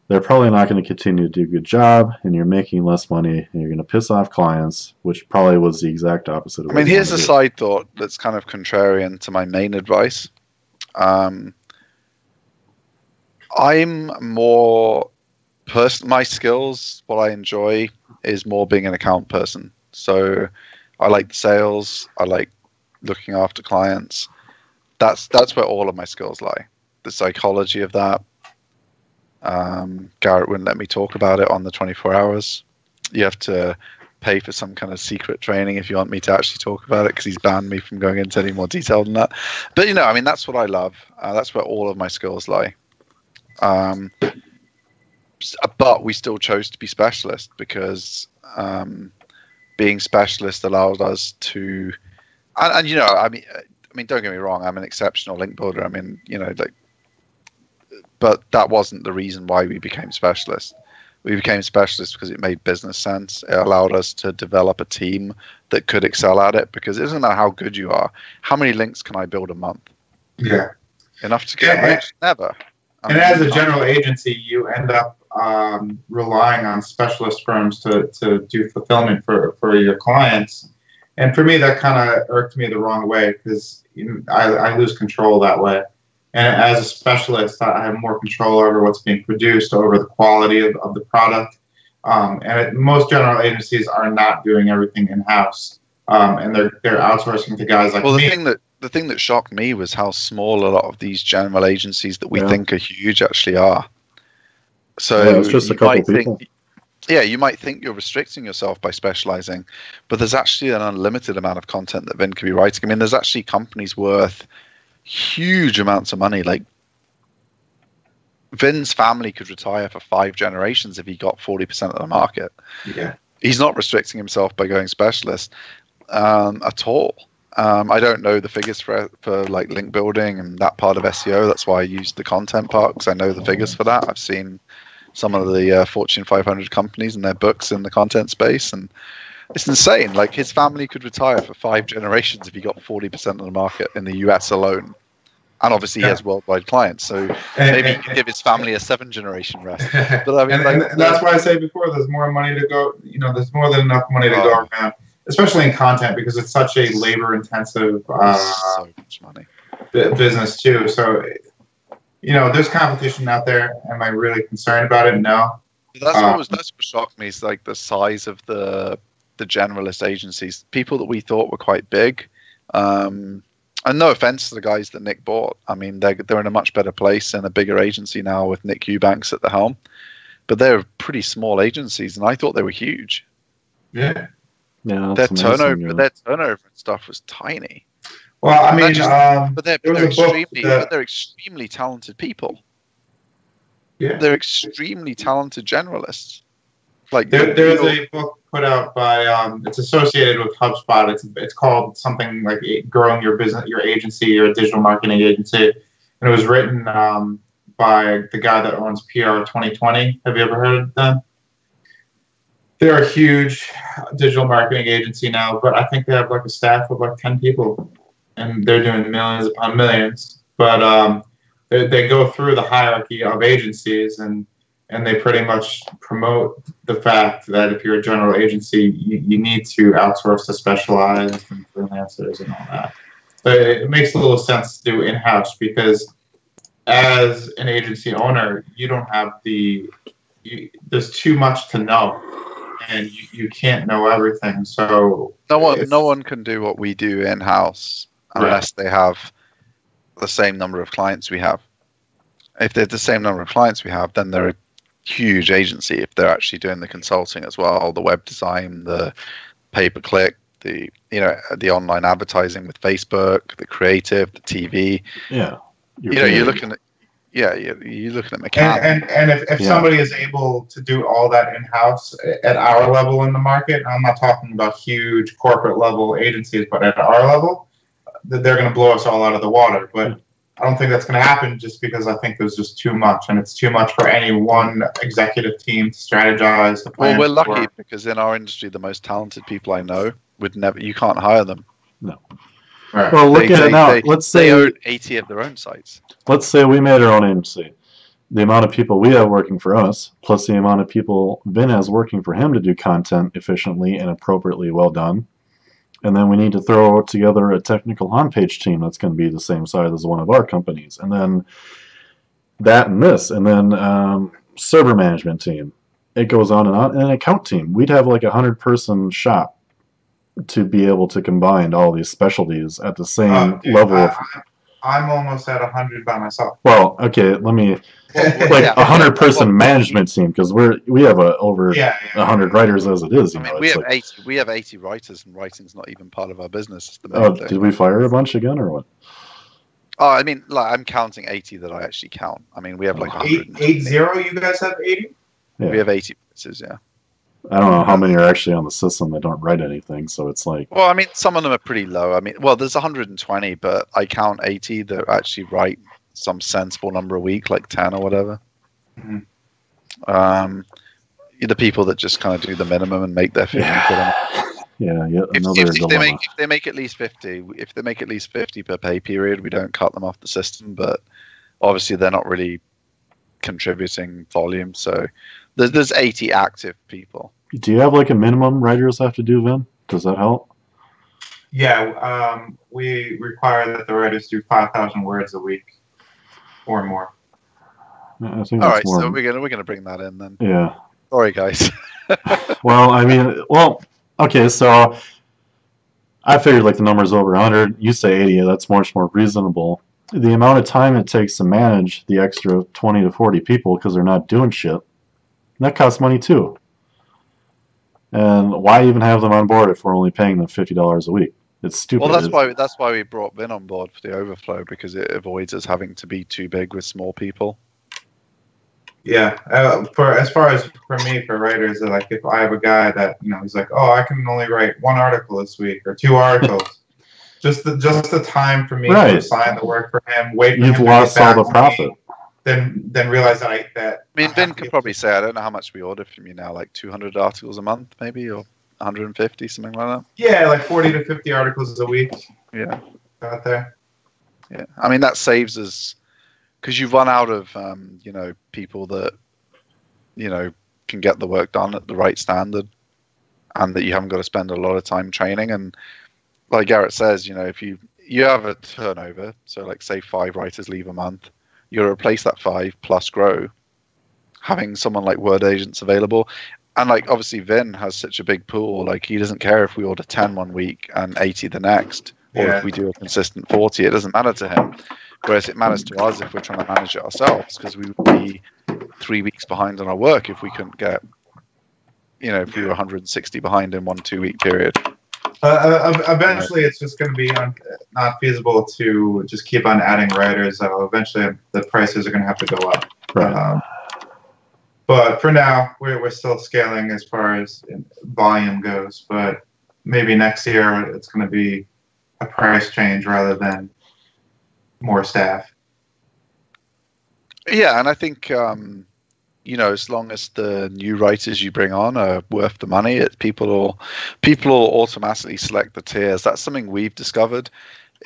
they're probably not going to continue to do a good job, and you're making less money, and you're going to piss off clients, which probably was the exact opposite of what here's a side thought that's kind of contrarian to my main advice. I'm more my skills, what I enjoy is more being an account person. So I like the sales, I like looking after clients. That's where all of my skills lie. The psychology of that. Garrett wouldn't let me talk about it on the 24 hours. You have to pay for some kind of secret training if you want me to actually talk about it, because he's banned me from going into any more detail than that. But that's what I love. That's where all of my skills lie. But we still chose to be specialists because being specialist allowed us to, and don't get me wrong, I'm an exceptional link builder. But that wasn't the reason why we became specialists. We became specialists because it made business sense. It allowed us to develop a team that could excel at it, because it doesn't matter how good you are. How many links can I build a month? Yeah. Enough to get rich? Never. And as a general agency, you end up relying on specialist firms to do fulfillment for your clients. And for me, that kind of irked me the wrong way, because I lose control that way. And as a specialist, I have more control over what's being produced, over the quality of the product. Most general agencies are not doing everything in-house, and they're outsourcing to guys like me. The thing that shocked me was how small a lot of these general agencies that we think are huge actually are. So it's just a couple people. You might think you're restricting yourself by specializing, but there's actually an unlimited amount of content that Vin could be writing. I mean, there's actually companies worth huge amounts of money. Like, Vin's family could retire for 5 generations if he got 40% of the market. Yeah, he's not restricting himself by going specialist at all. I don't know the figures for like link building and that part of SEO. That's why I used the content part, because I know the figures for that. I've seen some of the Fortune 500 companies and their books in the content space, and it's insane. Like, his family could retire for 5 generations if he got 40% of the market in the US alone. And obviously he has worldwide clients, so maybe he could give his family a 7-generation rest. But I mean, and that's why I say before, there's more money to go. There's more than enough money to go around, especially in content, because it's such a labor-intensive so much money business too. So, there's competition out there. Am I really concerned about it? No. That's what shocked me, is like the size of the generalist agencies. People that we thought were quite big. And no offense to the guys that Nick bought. I mean, they're in a much better place in a bigger agency now with Nick Eubanks at the helm. But they're pretty small agencies, and I thought they were huge. Yeah. Yeah. Their turnover and stuff was tiny. Well, I mean, but they're extremely talented people. Yeah. They're extremely talented generalists. Like, there's a book put out by it's associated with HubSpot. It's called something like Growing Your Business, Your Agency, your digital marketing agency, and it was written by the guy that owns PR 2020. Have you ever heard of them? They're a huge digital marketing agency now, but I think they have like a staff of like 10 people, and they're doing millions upon millions. But they go through the hierarchy of agencies, and they pretty much promote the fact that if you're a general agency, you need to outsource to specialized and freelancers and all that. But it makes a little sense to do in-house, because as an agency owner, you don't have there's too much to know, and you can't know everything. So no one can do what we do in-house unless they have the same number of clients we have. If they're the same number of clients we have, then they're a huge agency. If they're actually doing the consulting as well, the web design, the pay-per-click, the online advertising with Facebook, the creative, the TV. Yeah. You're looking at McCann. And if somebody is able to do all that in-house at our level in the market, I'm not talking about huge corporate level agencies, but at our level, they're going to blow us all out of the water. But I don't think that's going to happen, just because I think there's just too much, and it's too much for any one executive team to strategize. Well, we're lucky because in our industry, the most talented people I know you can't hire them. No. Right. Well, look at it now. Let's say they own 80 of their own sites. Let's say we made our own agency. The amount of people we have working for us, plus the amount of people Vin has working for him to do content efficiently and appropriately well done. And then we need to throw together a technical on-page team that's going to be the same size as one of our companies. And then that and this. And then server management team. It goes on. And an account team. We'd have like a 100-person shop to be able to combine all these specialties at the same level. I'm almost at 100 by myself. Well, okay, let me... like a 100-person management team, because we have over 100 writers as it is. We have 80 writers, and writing's not even part of our business. The main thing. Did we fire a bunch again, or what? Oh, I mean, like, I'm counting 80 that I actually count. I mean, we have like 80. You guys have 80? Yeah. We have 80 writers, yeah. I don't know how many are actually on the system that don't write anything, so it's like... Well, I mean, some of them are pretty low. I mean, there's 120, but I count 80 that actually write some sensible number a week, like 10 or whatever. Mm-hmm. the people that just kind of do the minimum and make their 50 quid on it. Yeah, yet If another they dilemma. make if they make at least 50, if they make at least 50 per pay period, we don't cut them off the system. But obviously, they're not really contributing volume. So there's 80 active people. Do you have like a minimum writers have to do, Vin? Does that help? Yeah, we require that the writers do 5,000 words a week or more. I think All that's right, more. so we're gonna bring that in then. Yeah. Sorry, guys. Well, okay, so I figured like the number's over 100. You say 80. That's much more reasonable. The amount of time it takes to manage the extra 20 to 40 people because they're not doing shit, that costs money too. And why even have them on board if we're only paying them $50 a week? It's stupid. Well, that's why we brought Vin on board for the overflow, because it avoids us having to be too big with small people. Yeah, as far as for me, for writers, like if I have a guy that he's like, oh, I can only write 1 article this week or 2 articles, just the time for me to assign the work for him, wait for You've him lost to get all back the profit. then realize that I mean, Vin could probably say, I don't know how much we order from you now, like 200 articles a month, maybe, or 150, something like that. Yeah, like 40 to 50 articles a week. Yeah, out there. Yeah, I mean that saves us, because you run out of people that can get the work done at the right standard, and that you haven't got to spend a lot of time training. And like Garrett says, if you have a turnover, so like say 5 writers leave a month, you replace that 5 plus grow, having someone like Word Agents available. And like obviously Vin has such a big pool, like he doesn't care if we order 10 one week and 80 the next, or if we do a consistent 40, it doesn't matter to him. Whereas it matters to us if we're trying to manage it ourselves, because we would be 3 weeks behind on our work if we couldn't get, if we were 160 behind in 1 2-week period. Eventually, it's just going to be not feasible to just keep on adding writers. Eventually, the prices are going to have to go up. Right. But for now, we're still scaling as far as volume goes. But maybe next year, it's going to be a price change rather than more staff. Yeah, and I think as long as the new writers you bring on are worth the money, people will automatically select the tiers. That's something we've discovered,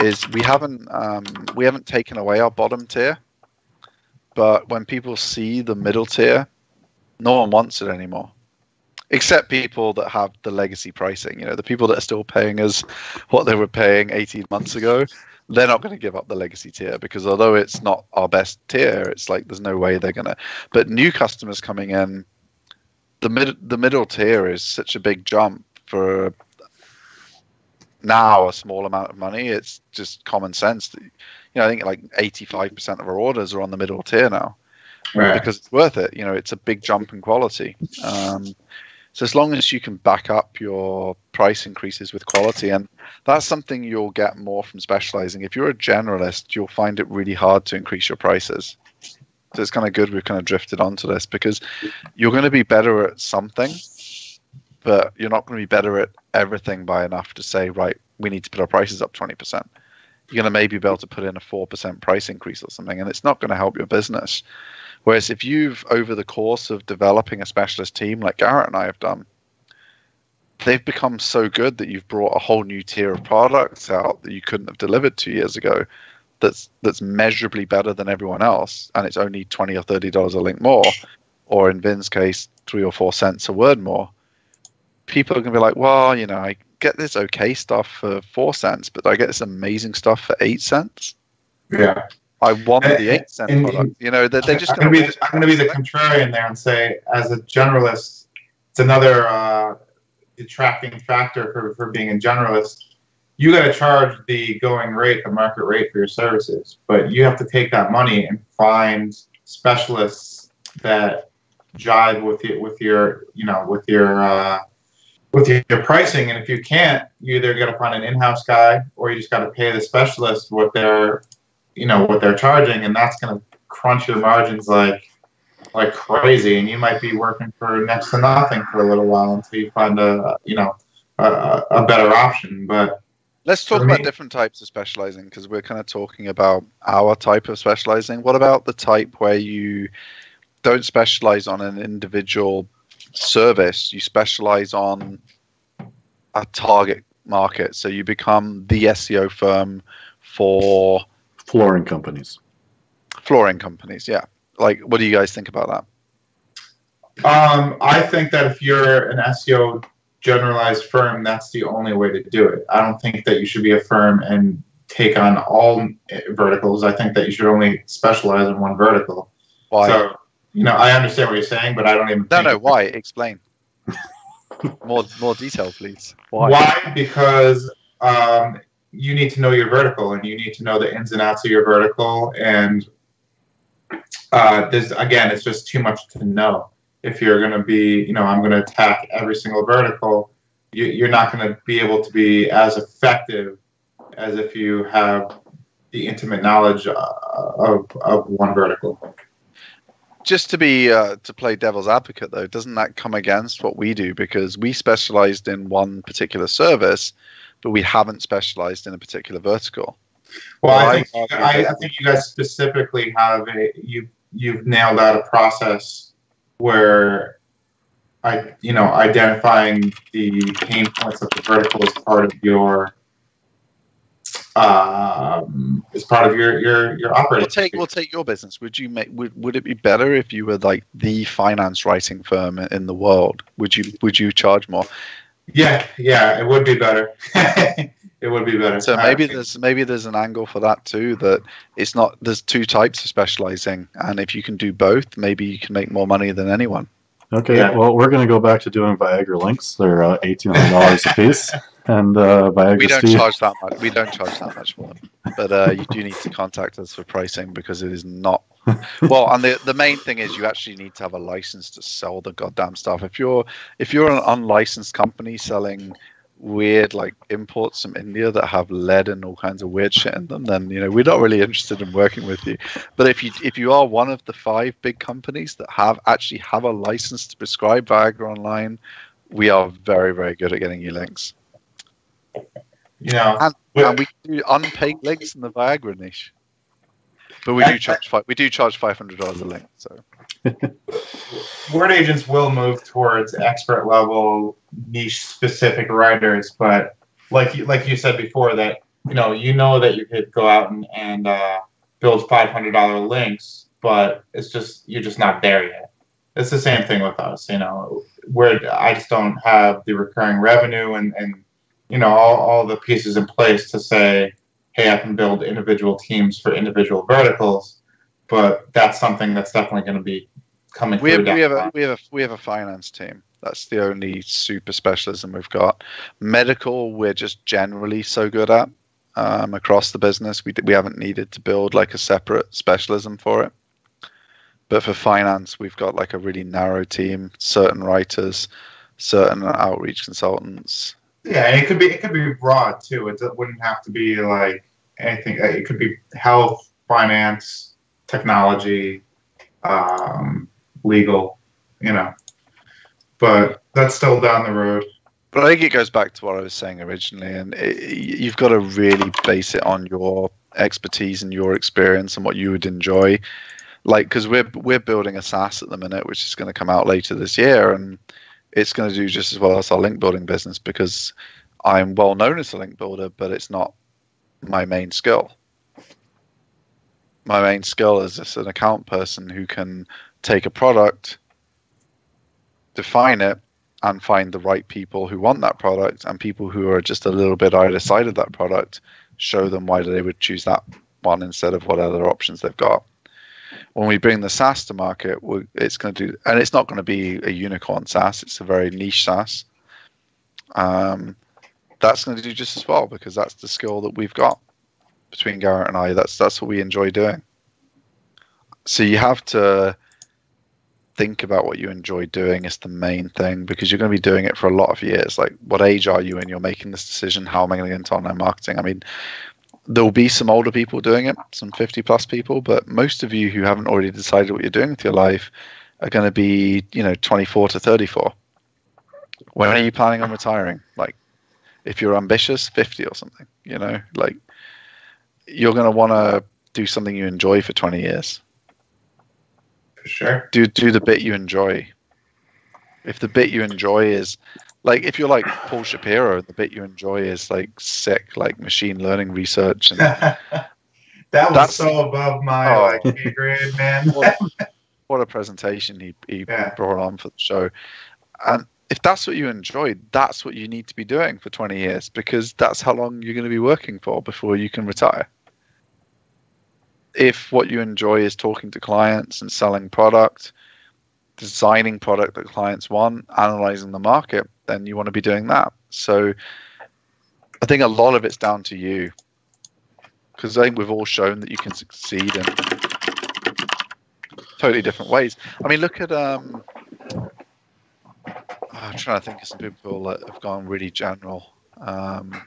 is we haven't taken away our bottom tier, but when people see the middle tier, no one wants it anymore, except people that have the legacy pricing. The people that are still paying us what they were paying 18 months ago. They're not going to give up the legacy tier, because although it's not our best tier, it's like there's no way they're going to. But new customers coming in, the middle tier is such a big jump for now a small amount of money. It's just common sense. I think like 85% of our orders are on the middle tier now, right? Because it's worth it. It's a big jump in quality. So as long as you can back up your price increases with quality, and that's something you'll get more from specializing. If you're a generalist, you'll find it really hard to increase your prices. So it's kind of good we've kind of drifted onto this, because you're going to be better at something, but you're not going to be better at everything by enough to say, right, we need to put our prices up 20%. You're going to maybe be able to put in a 4% price increase or something, and it's not going to help your business. Whereas if you've, over the course of developing a specialist team like Garrett and I have done, they've become so good that you've brought a whole new tier of products out that you couldn't have delivered 2 years ago, that's measurably better than everyone else, and it's only $20 or $30 a link more, or in Vin's case, 3 or 4 cents a word more. People are going to be like, well, I get this okay stuff for 4 cents, but I get this amazing stuff for 8 cents. Yeah. I want the 8 cent product. They're just I'm going to be the contrarian there and say, as a generalist, it's another detracting factor for being a generalist. You got to charge the going rate, the market rate for your services, but you have to take that money and find specialists that jive with your pricing. And if you can't, you either got to find an in-house guy, or you just got to pay the specialist what they're charging, and that's going to crunch your margins like crazy, and you might be working for next to nothing for a little while until you find a better option. But let's talk about different types of specializing, because we're kind of talking about our type of specializing. What about the type where you don't specialize on an individual service, you specialize on a target market. So you become the SEO firm for flooring companies. Flooring companies, yeah. Like, what do you guys think about that? I think that if you're an SEO generalized firm, that's the only way to do it. I don't think that you should be a firm and take on all verticals. I think that you should only specialize in one vertical. Why? So, I understand what you're saying, but I don't even think... No, why? Explain. More detail, please. Why? Because you need to know your vertical, and you need to know the ins and outs of your vertical, and it's just too much to know. If you're going to be, I'm going to attack every single vertical, you're not going to be able to be as effective as if you have the intimate knowledge of one vertical. Just to play devil's advocate, though, doesn't that come against what we do? Because we specialized in one particular service, but we haven't specialized in a particular vertical. Well, I think you guys specifically have you've nailed out a process where identifying the pain points of the vertical is part of your operating. We'll take your business. Would it be better if you were like the finance writing firm in the world? Would you charge more? Yeah, it would be better. It would be better. So maybe there's an angle for that too. That it's not. There's two types of specializing, and if you can do both, maybe you can make more money than anyone. Okay, yeah. Well, we're going to go back to doing Viagra links. They're $1,800 a piece, and Viagra. We don't charge that much. We don't charge that much more. But you do need to contact us for pricing because it is not. Well, and the main thing is you actually need to have a license to sell the goddamn stuff. If you're an unlicensed company selling weird like imports from India that have lead and all kinds of weird shit in them, then we're not really interested in working with you. But if you are one of the 5 big companies that have a license to prescribe Viagra online, we are very, very good at getting you links. And we do unpaid links in the Viagra niche. But we do charge $500 a link. So word agents will move towards expert level niche specific writers, but like you said before, that that you could go out and build $500 links, but you're just not there yet. It's the same thing with us, where I just don't have the recurring revenue and all the pieces in place to say, hey, I can build individual teams for individual verticals, but that's something that's definitely going to be coming through. We have a finance team. That's the only super specialism we've got. Medical, we're just generally so good at across the business. We haven't needed to build like a separate specialism for it. But for finance, we've got like a really narrow team, certain writers, certain outreach consultants. Yeah, and it could be broad too. It wouldn't have to be like anything. It could be health, finance, technology, legal, But that's still down the road. But I think it goes back to what I was saying originally, and you've got to really base it on your expertise and your experience and what you would enjoy. Like, because we're building a SaaS at the minute, which is going to come out later this year, and it's going to do just as well as our link building business because I'm well known as a link builder, but it's not my main skill. My main skill is just an account person who can take a product, define it, and find the right people who want that product and people who are just a little bit either side of that product, show them why they would choose that one instead of what other options they've got. When we bring the SaaS to market, it's going to do, and it's not going to be a unicorn SaaS. It's a very niche SaaS. That's going to do just as well because that's the skill that we've got between Garrett and I. That's what we enjoy doing. So you have to think about what you enjoy doing is the main thing because you're going to be doing it for a lot of years. Like, what age are you when you're making this decision? How am I going to get into online marketing? I mean, there'll be some older people doing it, some 50 plus people, but most of you who haven't already decided what you're doing with your life are going to be, 24 to 34. When are you planning on retiring? Like, if you're ambitious, 50 or something, like you're going to want to do something you enjoy for 20 years. For sure. Do the bit you enjoy. If the bit you enjoy is like, if you're like Paul Shapiro, the bit you enjoy is like sick, like machine learning research, and That was that's so above my oh, pay grade, man. what a presentation he Yeah. brought on for the show. And if that's what you enjoy, that's what you need to be doing for 20 years, because that's how long you're going to be working for before you can retire. If what you enjoy is talking to clients and selling product, designing product that clients want, analyzing the market, then you want to be doing that. So I think a lot of it's down to you, because I think we've all shown that you can succeed in totally different ways. I mean, look at I'm trying to think of some people that have gone really general. I mean,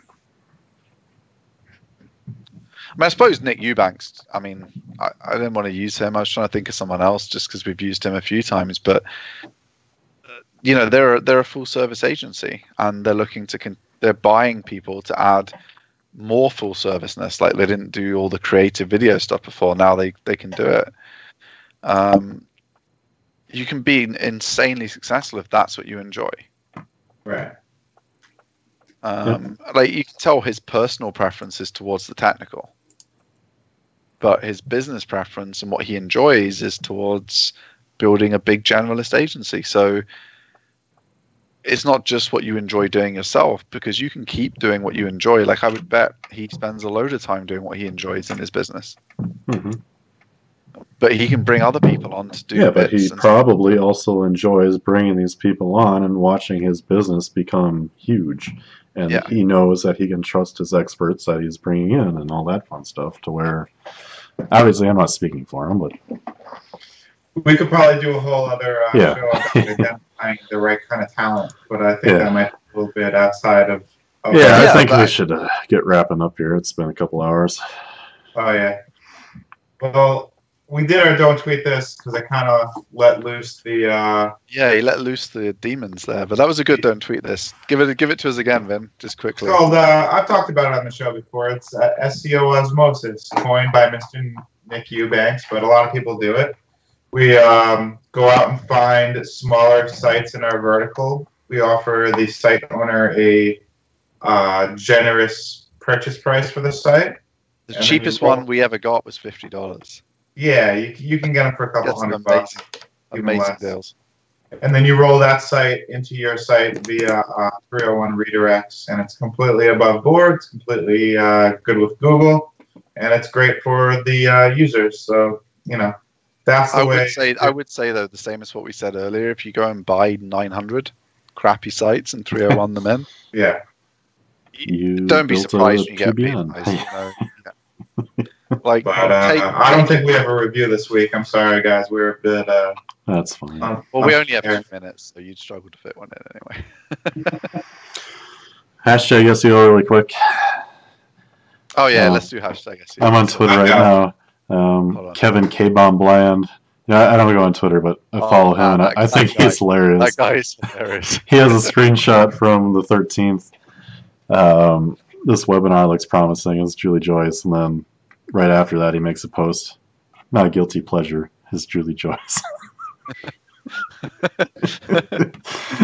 I suppose Nick Eubanks. I mean, I didn't want to use him. I was trying to think of someone else just because we've used him a few times. But you know, they're a full service agency, and they're looking to they're buying people to add more full serviceness. Like, they didn't do all the creative video stuff before. Now they can do it. You can be insanely successful if that's what you enjoy. Right. Like, you can tell his personal preference is towards the technical, but his business preference and what he enjoys is towards building a big generalist agency. So it's not just what you enjoy doing yourself, because you can keep doing what you enjoy. Like, I would bet he spends a load of time doing what he enjoys in his business. Mm-hmm. But he can bring other people on to do Yeah, but he bits. probably also enjoys bringing these people on and watching his business become huge. And Yeah. he knows that he can trust his experts that he's bringing in and all that fun stuff, to where, obviously I'm not speaking for him, but We could probably do a whole other Yeah. show about identifying the right kind of talent, but I think Yeah. that might be a little bit outside of I Yeah, think we but- should get wrapping up here. It's been a couple hours. Oh, yeah. Well, we did our don't tweet this because I kind of let loose the. Yeah, he let loose the demons there, but that was a good don't tweet this. Give it to us again, Vin, just It's quickly. called. I've talked about it on the show before. It's SEO Osmosis, coined by Mr. Nick Eubanks, but a lot of people do it. We go out and find smaller sites in our vertical. We offer the site owner a generous purchase price for the site. The and cheapest then we one we ever got was $50. Yeah, you can get them for a couple That's some $100. even Amazing less. deals. And then you roll that site into your site via 301 redirects, and it's completely above board. It's completely good with Google, and it's great for the users. So, you know, that's the way. I would say though, the same as what we said earlier. If you go and buy 900 crappy sites and 301 them in, Yeah. You don't be built surprised a when you get PBN. penalized. You know? Yeah. Like, But I don't think we have a review this week. I'm sorry, guys. We're a bit. That's fine. Well, we only have 2 minutes, so you'd struggle to fit one in anyway. Hashtag SEO really quick. Oh yeah, Oh. let's do hashtag SEO. I'm on Twitter right now. on. Kevin K-Bomb Bland. Yeah, I don't go on Twitter, but I follow him, and that- I think that guy- he's hilarious. That guy is hilarious. He has a screenshot from the 13th. This webinar looks promising. It's Julie Joyce, and then right after that, he makes a post. Not a guilty pleasure. It's Julie Joyce.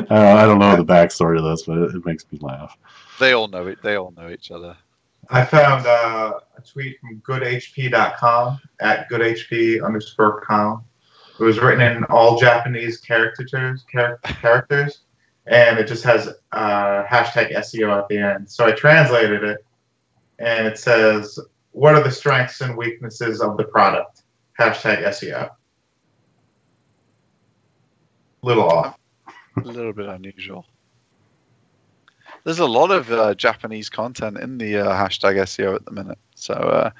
I don't know the backstory of this, but it makes me laugh. They all know it. They all know each other. I found a tweet from goodhp.com at goodhp_com. It was written in all Japanese characters, and it just has hashtag SEO at the end. So I translated it, and it says, "What are the strengths and weaknesses of the product?" Hashtag SEO. Little off. A little bit unusual. There's a lot of Japanese content in the hashtag SEO at the minute. So,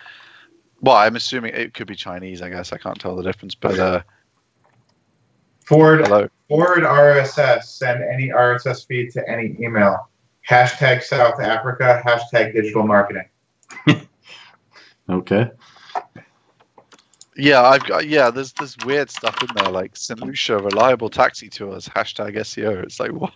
well, I'm assuming it could be Chinese. I guess I can't tell the difference. But Forward hello. RSS. Send any RSS feed to any email. Hashtag South Africa. Hashtag digital marketing. Okay. Yeah, There's this weird stuff in there like St. Lucia reliable taxi tours hashtag SEO. It's like what?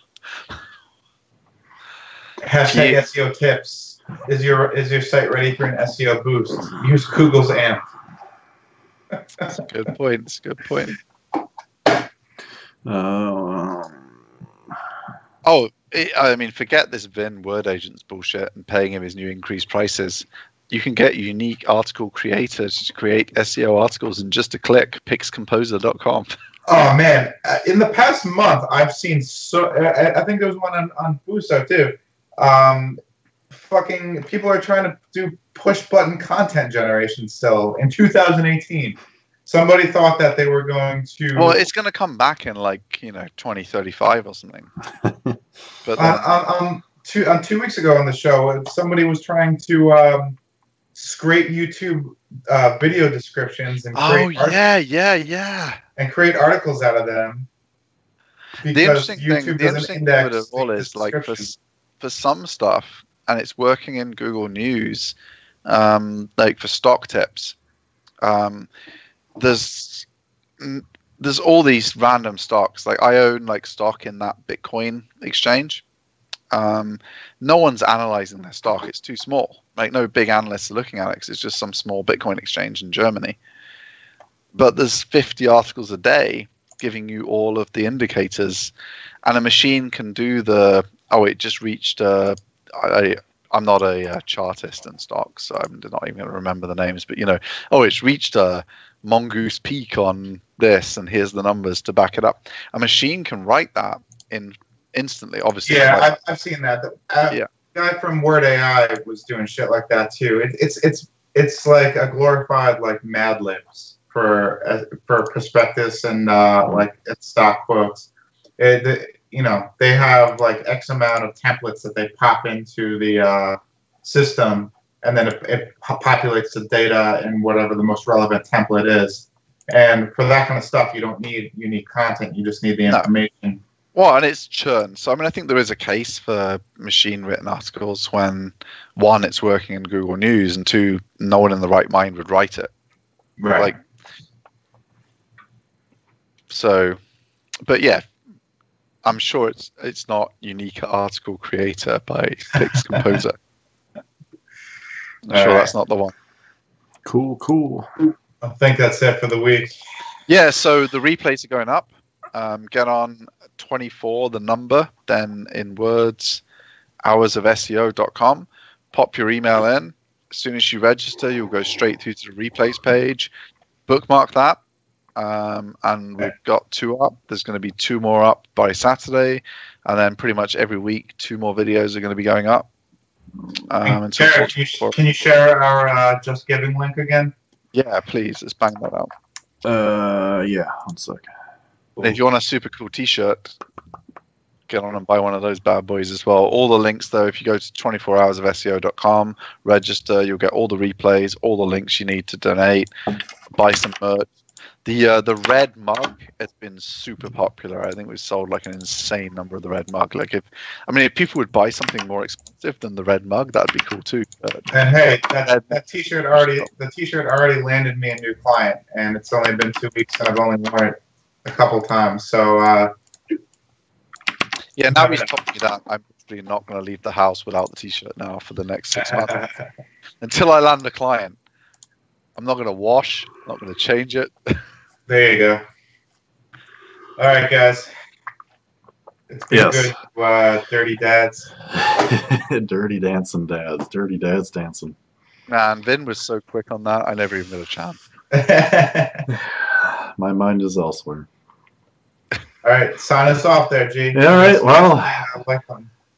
Hashtag SEO tips. Is your site ready for an SEO boost? Use Google's AMP. That's a good point. It's a good point. I mean, forget this Vin word agents bullshit and paying him his new increased prices. You can get unique article creators to create SEO articles in just a click. Pixcomposer.com. Oh man! In the past month, I've seen I think there was one on Buso too. Fucking people are trying to do push button content generation still in 2018. Somebody thought that they were going to. Well, it's going to come back in 2035 or something. But on 2 weeks ago on the show, somebody was trying to scrape YouTube video descriptions and create and create articles out of them. The interesting thing with it all is for some stuff, and it's working in Google News, for stock tips. There's all these random stocks. Like I own stock in that Bitcoin exchange. No one's analyzing their stock. It's too small. No big analysts are looking at it because it's just some small Bitcoin exchange in Germany. But there's 50 articles a day giving you all of the indicators, and a machine can do it just reached. I'm not a chartist in stocks, so I'm not even going to remember the names. But it's reached a mongoose peak on this, and here's the numbers to back it up. A machine can write that in instantly, obviously. Yeah, I've seen that. The guy from Word AI was doing shit like that too. It's like a glorified Mad Libs for prospectus and stock quotes. They have X amount of templates that they pop into the system, and then it populates the data in whatever the most relevant template is. And for that kind of stuff, you don't need unique content. You just need the information. No. Well, and it's churn. So, I think there is a case for machine-written articles when, one, it's working in Google News, and two, no one in the right mind would write it. Right. But yeah, I'm sure it's not unique article creator by Pixcomposer. I'm sure that's not the one. Cool. I think that's it for the week. Yeah, so the replays are going up. Get on 24, the number, then in words, hoursofseo.com. Pop your email in. As soon as you register, you'll go straight through to the replays page. Bookmark that. And we've got 2 up. There's going to be 2 more up by Saturday. And then pretty much every week, 2 more videos are going to be going up. Can you share our Just Giving link again? Yeah, please. Let's bang that out. Yeah, 1 second. And if you want a super cool t-shirt, get on and buy one of those bad boys as well. All the links, though, if you go to 24hoursofseo.com, register, you'll get all the replays, all the links you need to donate, buy some merch. The red mug has been super popular. I think we've sold an insane number of the red mug. If people would buy something more expensive than the red mug, that'd be cool too. And hey, that t-shirt already landed me a new client, and it's only been 2 weeks, and I've only worn it a couple times. So yeah, now he's told me that I'm probably not going to leave the house without the t-shirt now for the next 6 months until I land a client. I'm not going to wash. I'm not going to change it. There you go. All right, guys. It's been good. Dirty dads. Dirty dancing dads. Dirty dads dancing. Man, Vin was so quick on that. I never even got a chance. My mind is elsewhere. All right, sign us off there, G. Yeah, all right. Well,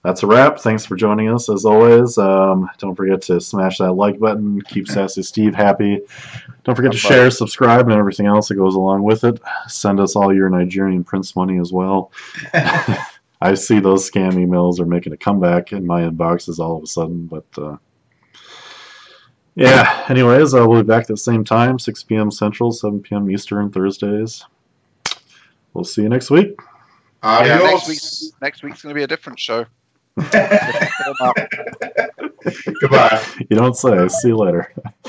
that's a wrap. Thanks for joining us, as always. Don't forget to smash that like button. Keep Sassy Steve happy. Don't forget to share, subscribe, and everything else that goes along with it. Send us all your Nigerian prince money as well. I see those scam emails are making a comeback in my inboxes all of a sudden. But, yeah, anyways, we'll be back at the same time, 6 p.m. Central, 7 p.m. Eastern, Thursdays. We'll see you next week. Yeah, next week's going to be a different show. Goodbye. You don't say. See you later.